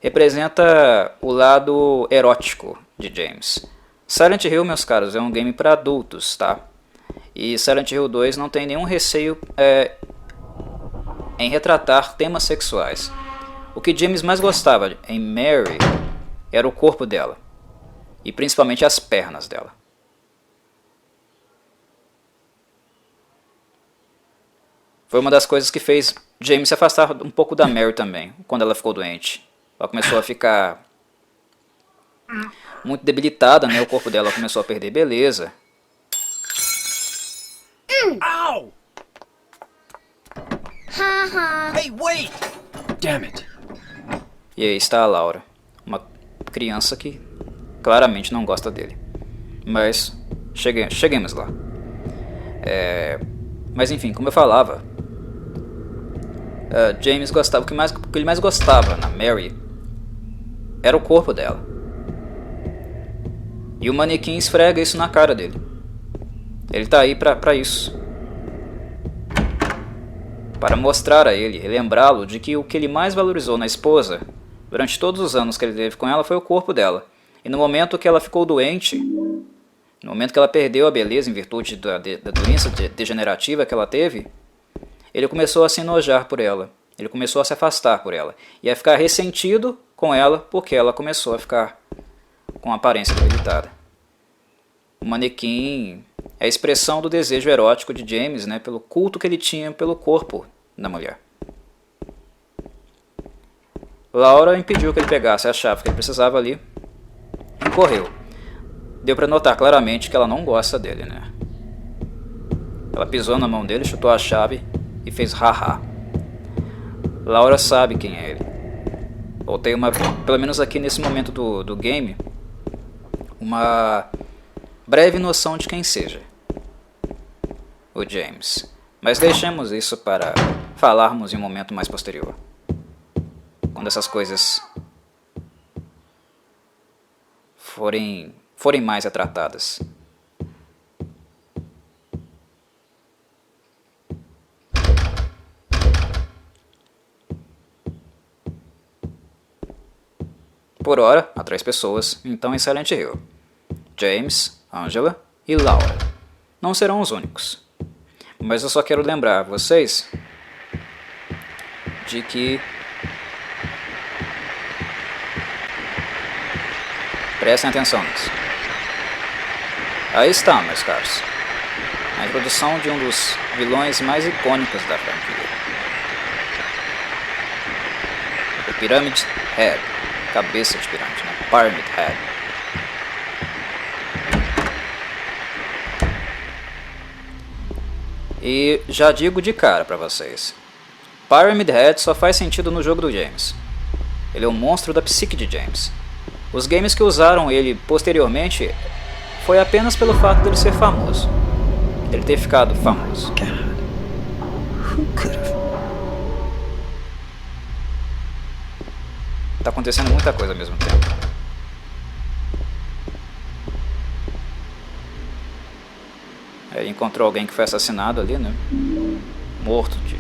Representa o lado erótico de James. Silent Hill, meus caros, é um game para adultos, tá? E Silent Hill 2 não tem nenhum receio em retratar temas sexuais. O que James mais gostava em Mary era o corpo dela, e principalmente as pernas dela. Foi uma das coisas que fez James se afastar um pouco da Mary também, quando ela ficou doente. Ela começou a ficar muito debilitada, né? O corpo dela começou a perder beleza. Ow! Hey, wait! Damn it. E aí está a Laura, uma criança que claramente não gosta dele. Mas cheguemos lá. Mas enfim, como eu falava, James gostava, o que ele mais gostava na Mary era o corpo dela. E o manequim esfrega isso na cara dele. Ele tá aí pra isso. Para mostrar a ele, lembrá-lo de que o que ele mais valorizou na esposa, durante todos os anos que ele teve com ela, foi o corpo dela. E no momento que ela ficou doente, no momento que ela perdeu a beleza em virtude da doença degenerativa que ela teve, ele começou a se enojar por ela. Ele começou a se afastar por ela. E a ficar ressentido com ela porque ela começou a ficar com a aparência debilitada. O manequim é a expressão do desejo erótico de James, né, pelo culto que ele tinha pelo corpo da mulher. Laura impediu que ele pegasse a chave que ele precisava ali e correu. Deu para notar claramente que ela não gosta dele, né? Ela pisou na mão dele, chutou a chave e fez haha. Laura sabe quem é ele. Ou tem pelo menos aqui nesse momento do game, uma breve noção de quem seja o James. Mas deixemos isso para falarmos em um momento mais posterior, quando essas coisas forem mais retratadas. Por hora, há 3 pessoas, então, em Silent Hill: James, Angela e Laura. Não serão os únicos. Mas eu só quero lembrar vocês de que prestem atenção nisso. Aí está, meus caros, a introdução de um dos vilões mais icônicos da franquia, o Pyramid Head, cabeça de pirâmide, né? Pyramid Head. E já digo de cara pra vocês, Pyramid Head só faz sentido no jogo do James. Ele é um monstro da psique de James. Os games que usaram ele posteriormente foi apenas pelo fato dele ser famoso, ele ter ficado famoso. Tá acontecendo muita coisa ao mesmo tempo. Ele encontrou alguém que foi assassinado ali, né? Morto de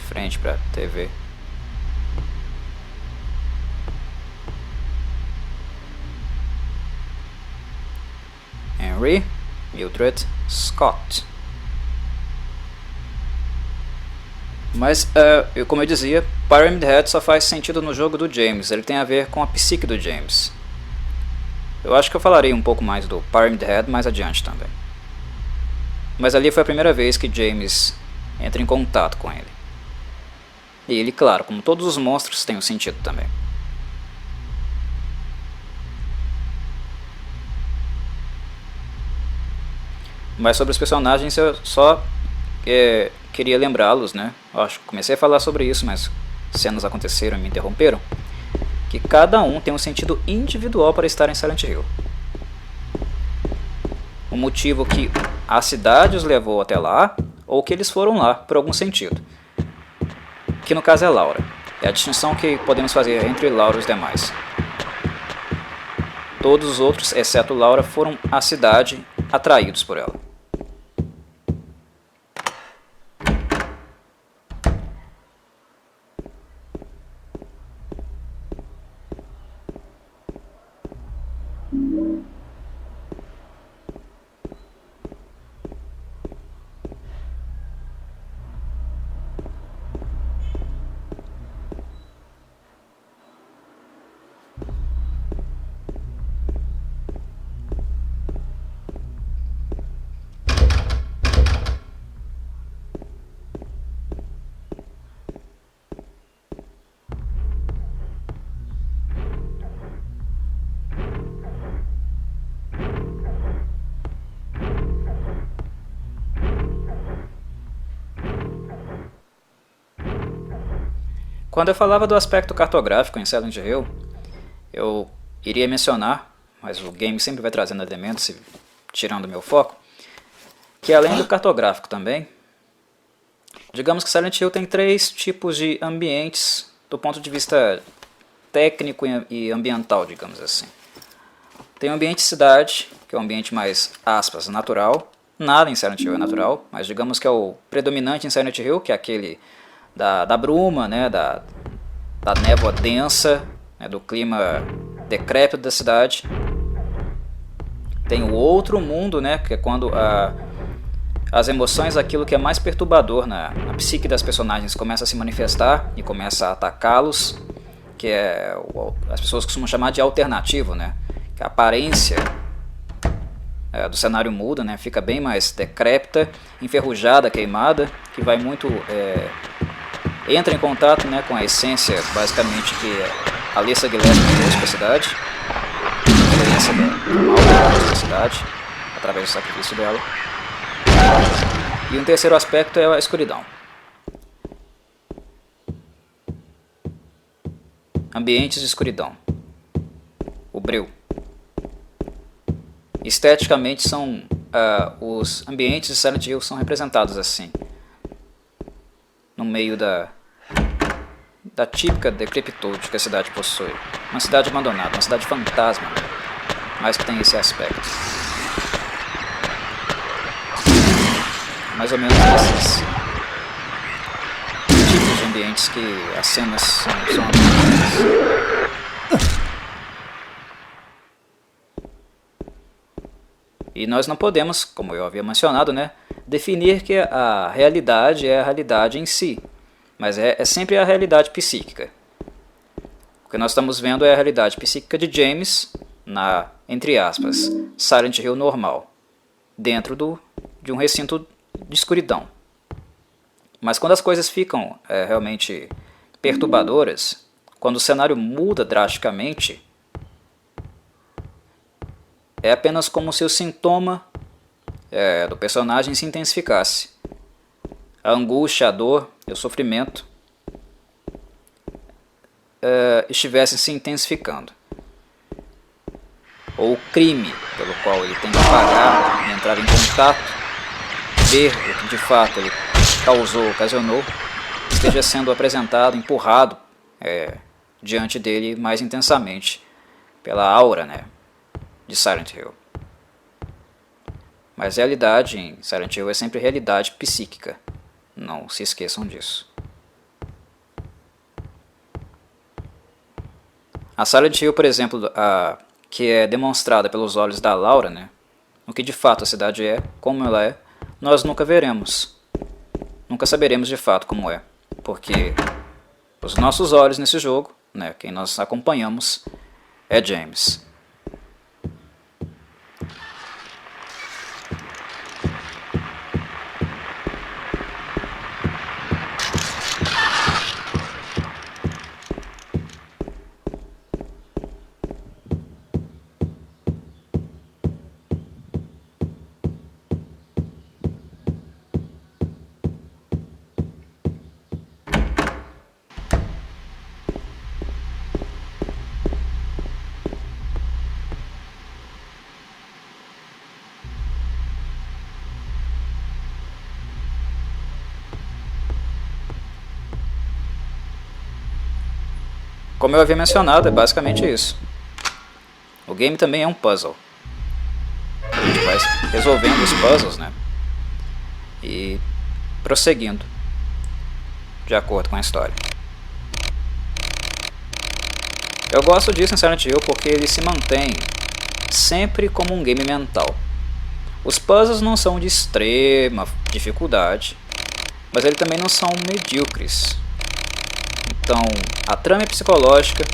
frente pra TV. Henry Mildred Scott. Mas, como eu dizia, Pyramid Head só faz sentido no jogo do James. Ele tem a ver com a psique do James. Eu acho que eu falarei um pouco mais do Pyramid Head mais adiante também. Mas ali foi a primeira vez que James entra em contato com ele. E ele, claro, como todos os monstros, tem um sentido também. Mas sobre os personagens eu só queria lembrá-los, né? Eu acho que comecei a falar sobre isso, mas cenas aconteceram e me interromperam. Que cada um tem um sentido individual para estar em Silent Hill. O motivo que a cidade os levou até lá, ou que eles foram lá por algum sentido. Que no caso é Laura. É a distinção que podemos fazer entre Laura e os demais. Todos os outros, exceto Laura, foram à cidade atraídos por ela. Quando eu falava do aspecto cartográfico em Silent Hill, eu iria mencionar, mas o game sempre vai trazendo elementos e tirando meu foco, que além do cartográfico também, digamos que Silent Hill tem 3 tipos de ambientes do ponto de vista técnico e ambiental, digamos assim. Tem o ambiente cidade, que é um ambiente mais, aspas, natural. Nada em Silent Hill é natural, mas digamos que é o predominante em Silent Hill, que é aquele da bruma, né, da névoa densa, né, do clima decrépito da cidade. Tem o outro mundo, né, que é quando as emoções, aquilo que é mais perturbador na psique das personagens, começa a se manifestar e começa a atacá-los, que é as pessoas costumam chamar de alternativo, né, que a aparência do cenário muda, né, fica bem mais decrépita, enferrujada, queimada, que vai muito entra em contato, né, com a essência, basicamente, que a Alyssa Gillespie trouxe para a cidade, a doença do mal da cidade, através do sacrifício dela. E um terceiro aspecto é a escuridão. Ambientes de escuridão. O breu. Esteticamente são os ambientes de Silent Hill são representados assim, no meio da típica decrepitude que a cidade possui. Uma cidade abandonada, uma cidade fantasma, mas que tem esse aspecto. Mais ou menos esses tipos de ambientes que as cenas são abandonadas. E nós não podemos, como eu havia mencionado, né, definir que a realidade é a realidade em si, mas é sempre a realidade psíquica. O que nós estamos vendo é a realidade psíquica de James na, entre aspas, Silent Hill normal, dentro de um recinto de escuridão. Mas quando as coisas ficam realmente perturbadoras, quando o cenário muda drasticamente, é apenas como se o sintoma do personagem se intensificasse. A angústia, a dor e o sofrimento estivessem se intensificando. Ou o crime pelo qual ele tem que pagar e entrar em contato, ver o que de fato ele causou, ocasionou, esteja sendo apresentado, empurrado diante dele mais intensamente pela aura, né, de Silent Hill. Mas realidade em Silent Hill é sempre realidade psíquica. Não se esqueçam disso. A Silent Hill, por exemplo, que é demonstrada pelos olhos da Laura, né, o que de fato a cidade é, como ela é, nós nunca veremos. Nunca saberemos de fato como é. Porque os nossos olhos nesse jogo, né, quem nós acompanhamos, é James. Como eu havia mencionado, é basicamente isso. O game também é um puzzle. A gente vai resolvendo os puzzles, né? E prosseguindo de acordo com a história. Eu gosto disso em Silent Hill porque ele se mantém sempre como um game mental. Os puzzles não são de extrema dificuldade, mas eles também não são medíocres. Então, a trama é psicológica,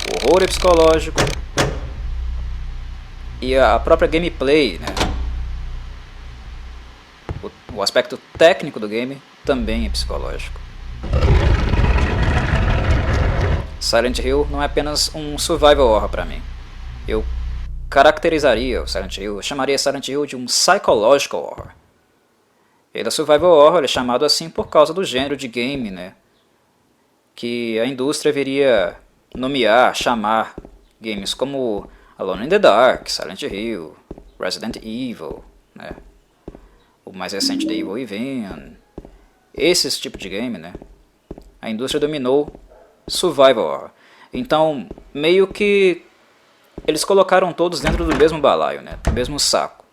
o horror é psicológico e a própria gameplay, né? O aspecto técnico do game também é psicológico. Silent Hill não é apenas um survival horror para mim. Eu caracterizaria o Silent Hill, eu chamaria Silent Hill de um psychological horror. E da survival horror ele é chamado assim por causa do gênero de game, né? Que a indústria viria nomear, chamar games como Alone in the Dark, Silent Hill, Resident Evil, né? O mais recente The Evil Within. Esses tipos de game, né? A indústria dominou survival horror. Então, meio que eles colocaram todos dentro do mesmo balaio, né? Do mesmo saco.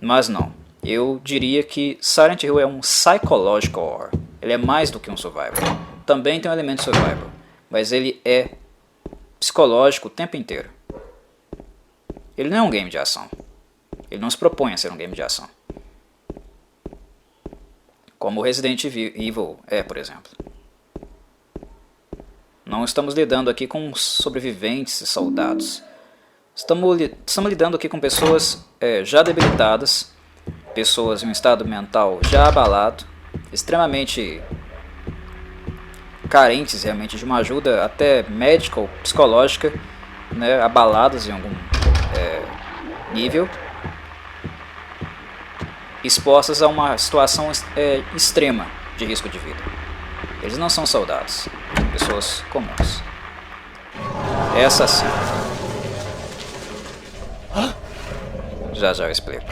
Mas não. Eu diria que Silent Hill é um psychological horror. Ele é mais do que um survival. Também tem um elemento survival, mas ele é psicológico o tempo inteiro. Ele não é um game de ação. Ele não se propõe a ser um game de ação. Como o Resident Evil é, por exemplo. Não estamos lidando aqui com sobreviventes e soldados. Estamos lidando aqui com pessoas já debilitadas, pessoas em um estado mental já abalado, extremamente carentes realmente de uma ajuda até médica ou psicológica, né, abaladas em algum nível, expostas a uma situação extrema de risco de vida. Eles não são soldados, pessoas comuns. Essa sim. Já eu explico.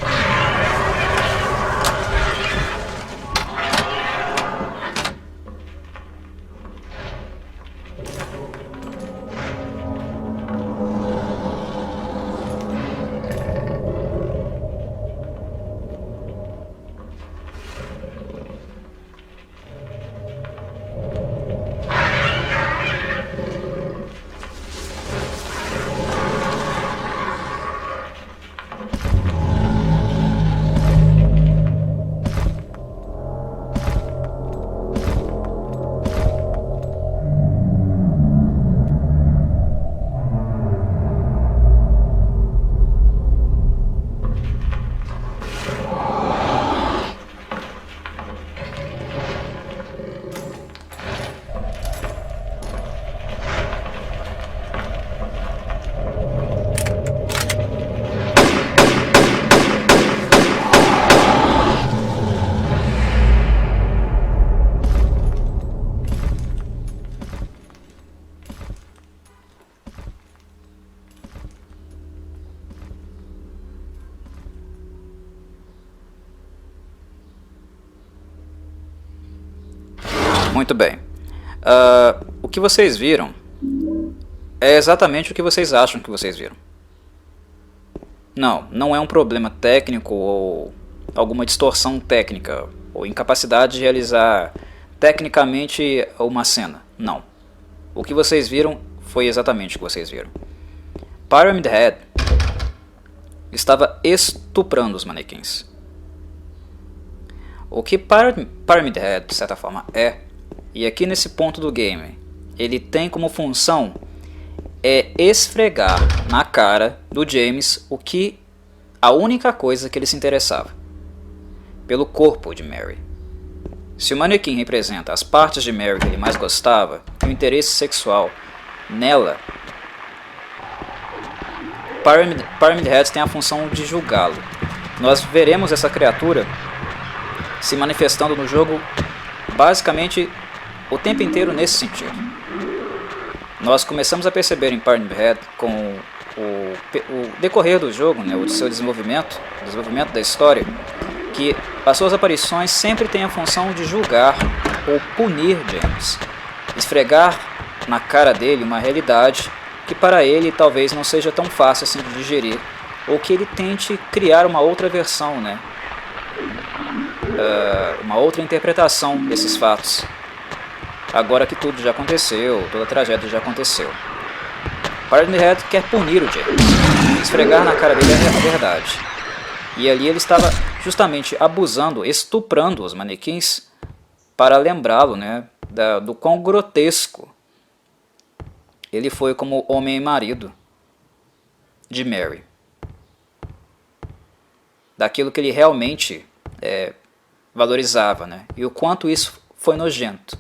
Muito bem. O que vocês viram é exatamente o que vocês acham que vocês viram. Não é um problema técnico ou alguma distorção técnica ou incapacidade de realizar tecnicamente uma cena. Não. O que vocês viram foi exatamente o que vocês viram. Pyramid Head estava estuprando os manequins. O que Pyramid Head, de certa forma, e aqui nesse ponto do game, ele tem como função esfregar na cara do James a única coisa que ele se interessava, pelo corpo de Mary. Se o manequim representa as partes de Mary que ele mais gostava, e o interesse sexual nela, Pyramid Head tem a função de julgá-lo. Nós veremos essa criatura se manifestando no jogo basicamente o tempo inteiro nesse sentido. Nós começamos a perceber em Pyramid Head com o decorrer do jogo, né, o seu desenvolvimento, o desenvolvimento da história, que as suas aparições sempre têm a função de julgar ou punir James, esfregar na cara dele uma realidade que para ele talvez não seja tão fácil assim de digerir, ou que ele tente criar uma outra versão, né? Uma outra interpretação desses fatos. Agora que tudo já aconteceu, toda a tragédia já aconteceu. Pyramid Head quer punir o James, esfregar na cara dele a verdade. E ali ele estava justamente abusando, estuprando os manequins para lembrá-lo, né, do quão grotesco ele foi como homem e marido de Mary. Daquilo que ele realmente valorizava, né? E o quanto isso foi nojento.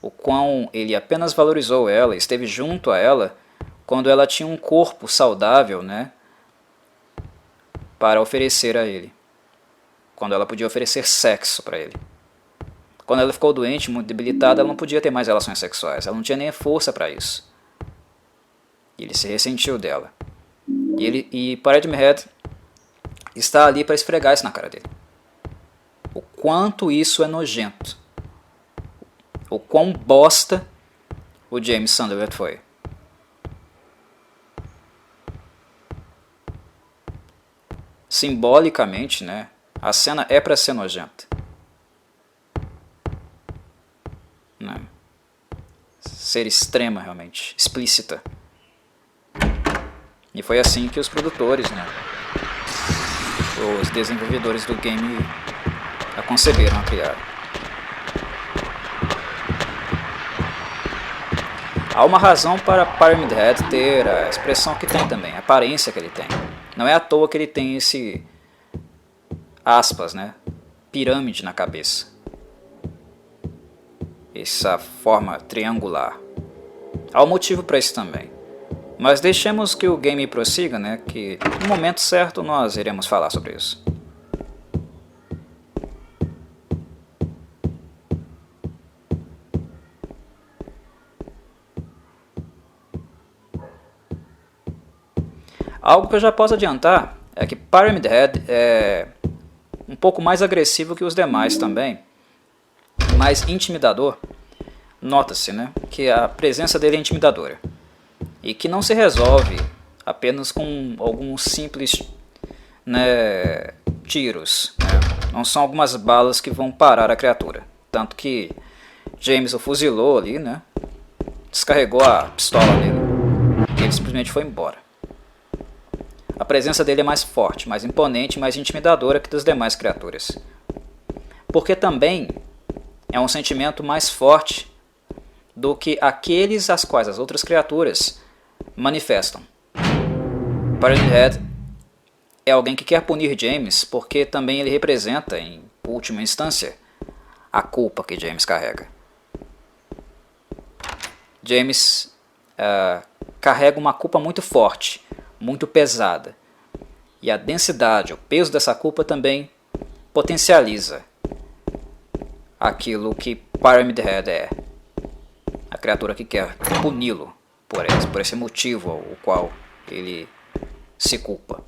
O quão ele apenas valorizou ela, esteve junto a ela quando ela tinha um corpo saudável, né? Para oferecer a ele. Quando ela podia oferecer sexo para ele. Quando ela ficou doente, muito debilitada, ela não podia ter mais relações sexuais. Ela não tinha nem força para isso. E ele se ressentiu dela. E Pyramid Head está ali para esfregar isso na cara dele. O quanto isso é nojento. O quão bosta o James Sunderland foi. Simbolicamente, né, a cena é para ser nojenta. Né? Ser extrema, realmente, explícita. E foi assim que os produtores, né, os desenvolvedores do game a conceberam, a criaram. Há uma razão para Pyramid Head ter a expressão que tem também, a aparência que ele tem. Não é à toa que ele tem esse, aspas, né, pirâmide na cabeça. Essa forma triangular. Há um motivo para isso também. Mas deixemos que o game prossiga, né, que no momento certo nós iremos falar sobre isso. Algo que eu já posso adiantar é que Pyramid Head é um pouco mais agressivo que os demais também, mais intimidador. Nota-se, né, que a presença dele é intimidadora e que não se resolve apenas com alguns simples, né, tiros. Né? Não são algumas balas que vão parar a criatura. Tanto que James o fuzilou ali, né, descarregou a pistola dele e ele simplesmente foi embora. A presença dele é mais forte, mais imponente, mais intimidadora que das demais criaturas. Porque também é um sentimento mais forte do que aqueles às quais as outras criaturas manifestam. Pyramid Head é alguém que quer punir James porque também ele representa, em última instância, a culpa que James carrega. James carrega uma culpa muito forte, muito pesada. E a densidade, o peso dessa culpa também potencializa aquilo que Pyramid Head é. A criatura que quer puni-lo por esse motivo o qual ele se culpa.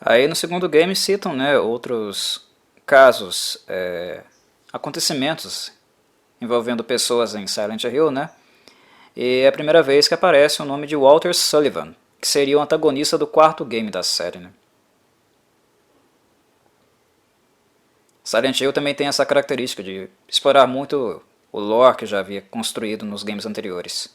Aí no segundo game citam, né, outros casos, acontecimentos envolvendo pessoas em Silent Hill, né? E é a primeira vez que aparece o nome de Walter Sullivan, que seria o antagonista do quarto game da série, né? Silent Hill também tem essa característica de explorar muito o lore que já havia construído nos games anteriores.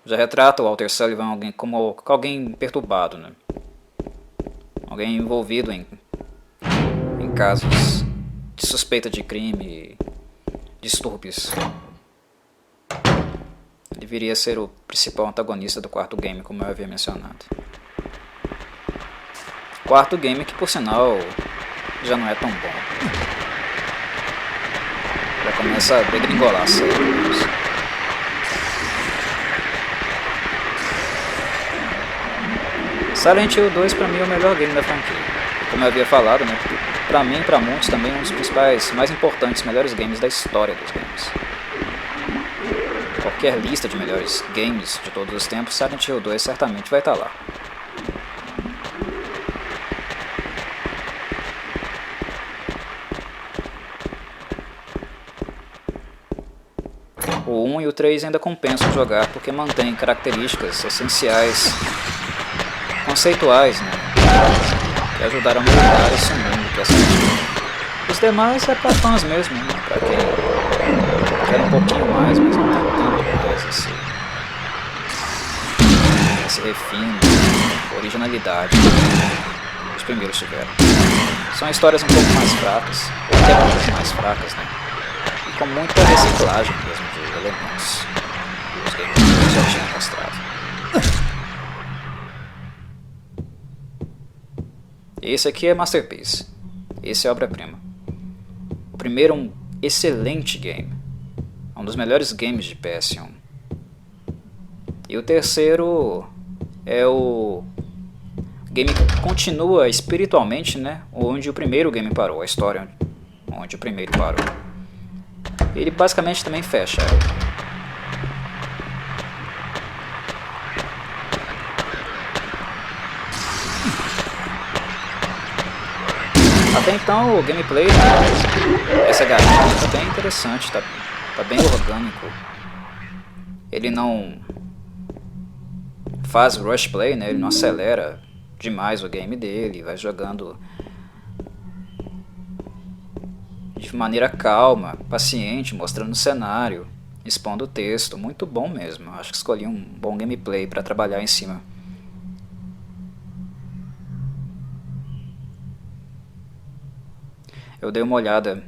já retrata o Walter Sullivan como alguém perturbado, né? Alguém envolvido em casos de suspeita de crime, distúrbios. Ele viria a ser o principal antagonista do quarto game, como eu havia mencionado. Quarto game que, por sinal, já não é tão bom. Já começa a degringolar a série. Silent Hill 2 pra mim é o melhor game da franquia. Como eu havia falado, né? Pra mim e pra muitos também é um dos principais, mais importantes, melhores games da história dos games. Qualquer lista de melhores games de todos os tempos, Silent Hill 2 certamente vai estar lá. O 1 e o 3 ainda compensam jogar porque mantêm características essenciais, conceituais, né, que ajudaram a moldar esse mundo que é Silent Hill. Os demais é para fãs mesmo, né, para quem quer um pouquinho mais, mas não tem tanto mais esse refino, originalidade que os primeiros tiveram. São histórias um pouco mais fracas, ou até um pouco mais fracas, né, e com muita reciclagem mesmo de elementos que os games já tinham mostrado. Esse aqui é Masterpiece. Esse é obra-prima. O primeiro é um excelente game. É um dos melhores games de PS1. E o terceiro é o game que continua espiritualmente, né, onde o primeiro game parou, a história onde o primeiro parou. Ele basicamente também fecha. Até então o gameplay, essa gatinha tá bem interessante, tá bem orgânico. Ele não faz rush play, né? Ele não acelera demais o game dele, vai jogando de maneira calma, paciente, mostrando o cenário, expondo o texto. Muito bom mesmo, acho que escolhi um bom gameplay para trabalhar em cima. Eu dei uma olhada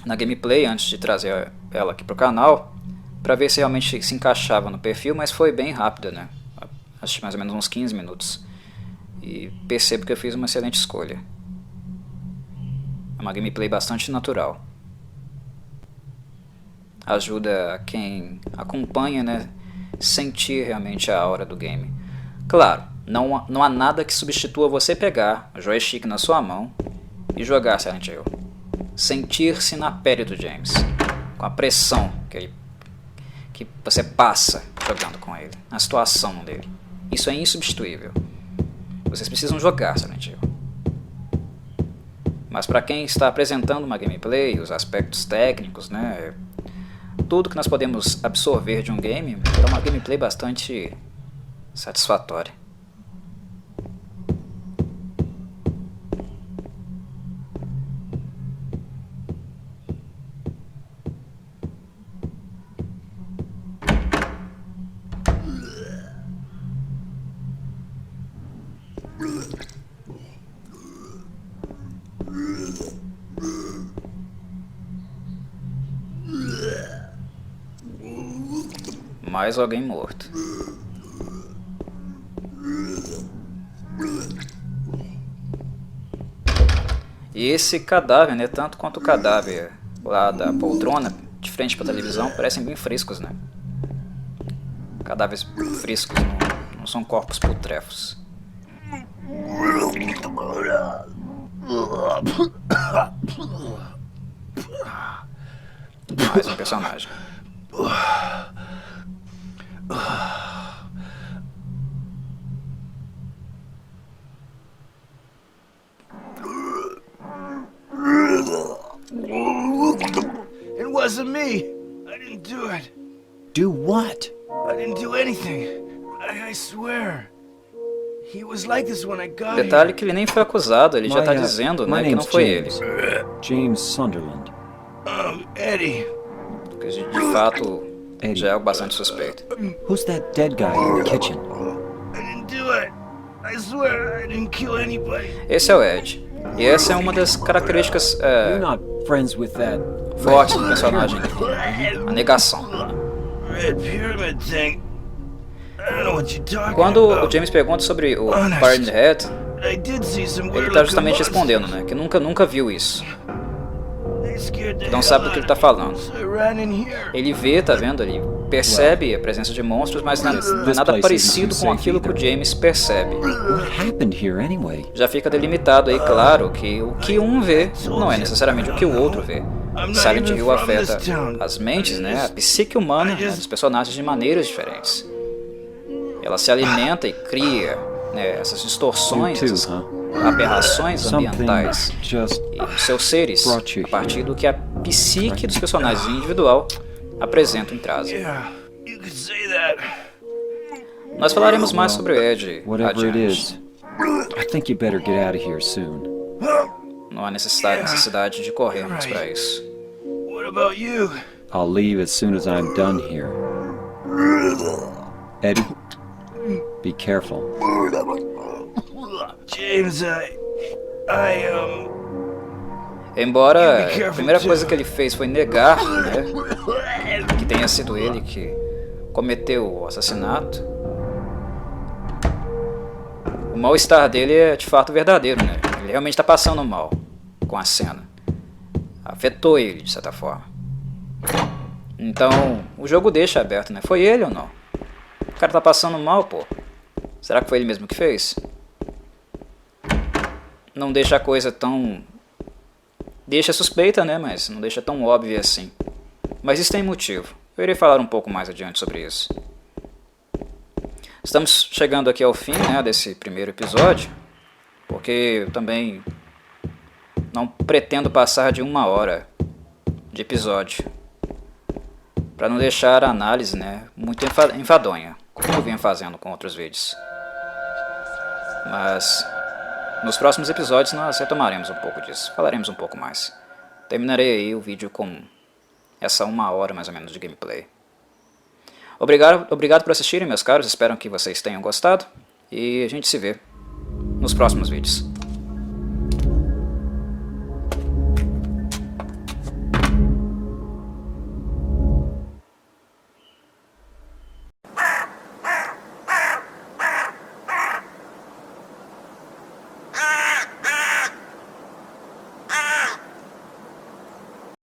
na gameplay antes de trazer ela aqui pro canal, para ver se realmente se encaixava no perfil, mas foi bem rápida, né? Acho que mais ou menos uns 15 minutos. E percebo que eu fiz uma excelente escolha. É uma gameplay bastante natural. Ajuda quem acompanha, né, sentir realmente a aura do game. Claro, não há nada que substitua você pegar o joystick na sua mão e jogar Silent Hill. Sentir-se na pele do James, com a pressão que você passa jogando com ele, a situação dele. Isso é insubstituível. Vocês precisam jogar Silent Hill. Mas para quem está apresentando uma gameplay, os aspectos técnicos, né, tudo que nós podemos absorver de um game, é uma gameplay bastante satisfatória. Mais alguém morto. E esse cadáver, né, tanto quanto o cadáver lá da poltrona, de frente para a televisão, parecem bem frescos, né? Cadáveres frescos, não são corpos putrefos. Mais um personagem. It wasn't me. I didn't do it. Do what? I didn't do anything. I swear. He was like this when I got Detalhe here. que ele nem foi acusado, ele já está dizendo, né, que não foi ele. James Sunderland. Eddie. Porque de fato Eddie, já é algo bastante suspeito. who's that dead guy in the kitchen? I didn't do it. I swear I didn't kill anybody. Esse é o Ed. E essa é uma das características You're not friends with that fortes do personagem, a negação. Red Pyramid thing. I don't know what you're talking Quando about. o James pergunta sobre o Pyramid Head, I did see some ele weird está looking justamente monsters. respondendo, né, que nunca viu isso. They scared the Não hell sabe do que ele está falando. So I ran in here. Ele vê, tá vendo? Ele percebe a presença de monstros, mas não é nada parecido com aquilo que o James percebe. What happened here anyway? Já fica delimitado aí, claro, que o que um vê não é necessariamente o que o outro vê. Silent Hill afeta as mentes, né, a psique humana, né, dos personagens de maneiras diferentes. Ela se alimenta e cria, né, essas distorções, You too, essas huh? aberrações Something ambientais just e dos seus seres, brought you a partir do que a psique dos personagens individual apresentam em trás. Yeah, you could say that. Nós falaremos mais sobre o Ed whatever it adiante. is. I think you better get out of here soon. Não há necessidade de corrermos para isso. What about you? I'll leave as soon as I'm done here. Eddie, be careful. James, Embora a primeira coisa que ele fez foi negar, né, que tenha sido ele que cometeu o assassinato, o mal-estar dele é de fato verdadeiro, né? Ele realmente está passando mal com a cena. Afetou ele de certa forma. Então, o jogo deixa aberto, né? Foi ele ou não? O cara tá passando mal, pô. Será que foi ele mesmo que fez? Não deixa a coisa tão... Deixa suspeita, né? Mas não deixa tão óbvia assim. Mas isso tem motivo. Eu irei falar um pouco mais adiante sobre isso. Estamos chegando aqui ao fim, né, desse primeiro episódio. Porque eu também não pretendo passar de 1 hora de episódio. Para não deixar a análise, né, muito enfadonha, como eu venho fazendo com outros vídeos. Mas nos próximos episódios nós retomaremos um pouco disso, falaremos um pouco mais. Terminarei aí o vídeo com essa 1 hora mais ou menos de gameplay. Obrigado por assistirem, meus caros, espero que vocês tenham gostado e a gente se vê nos próximos vídeos.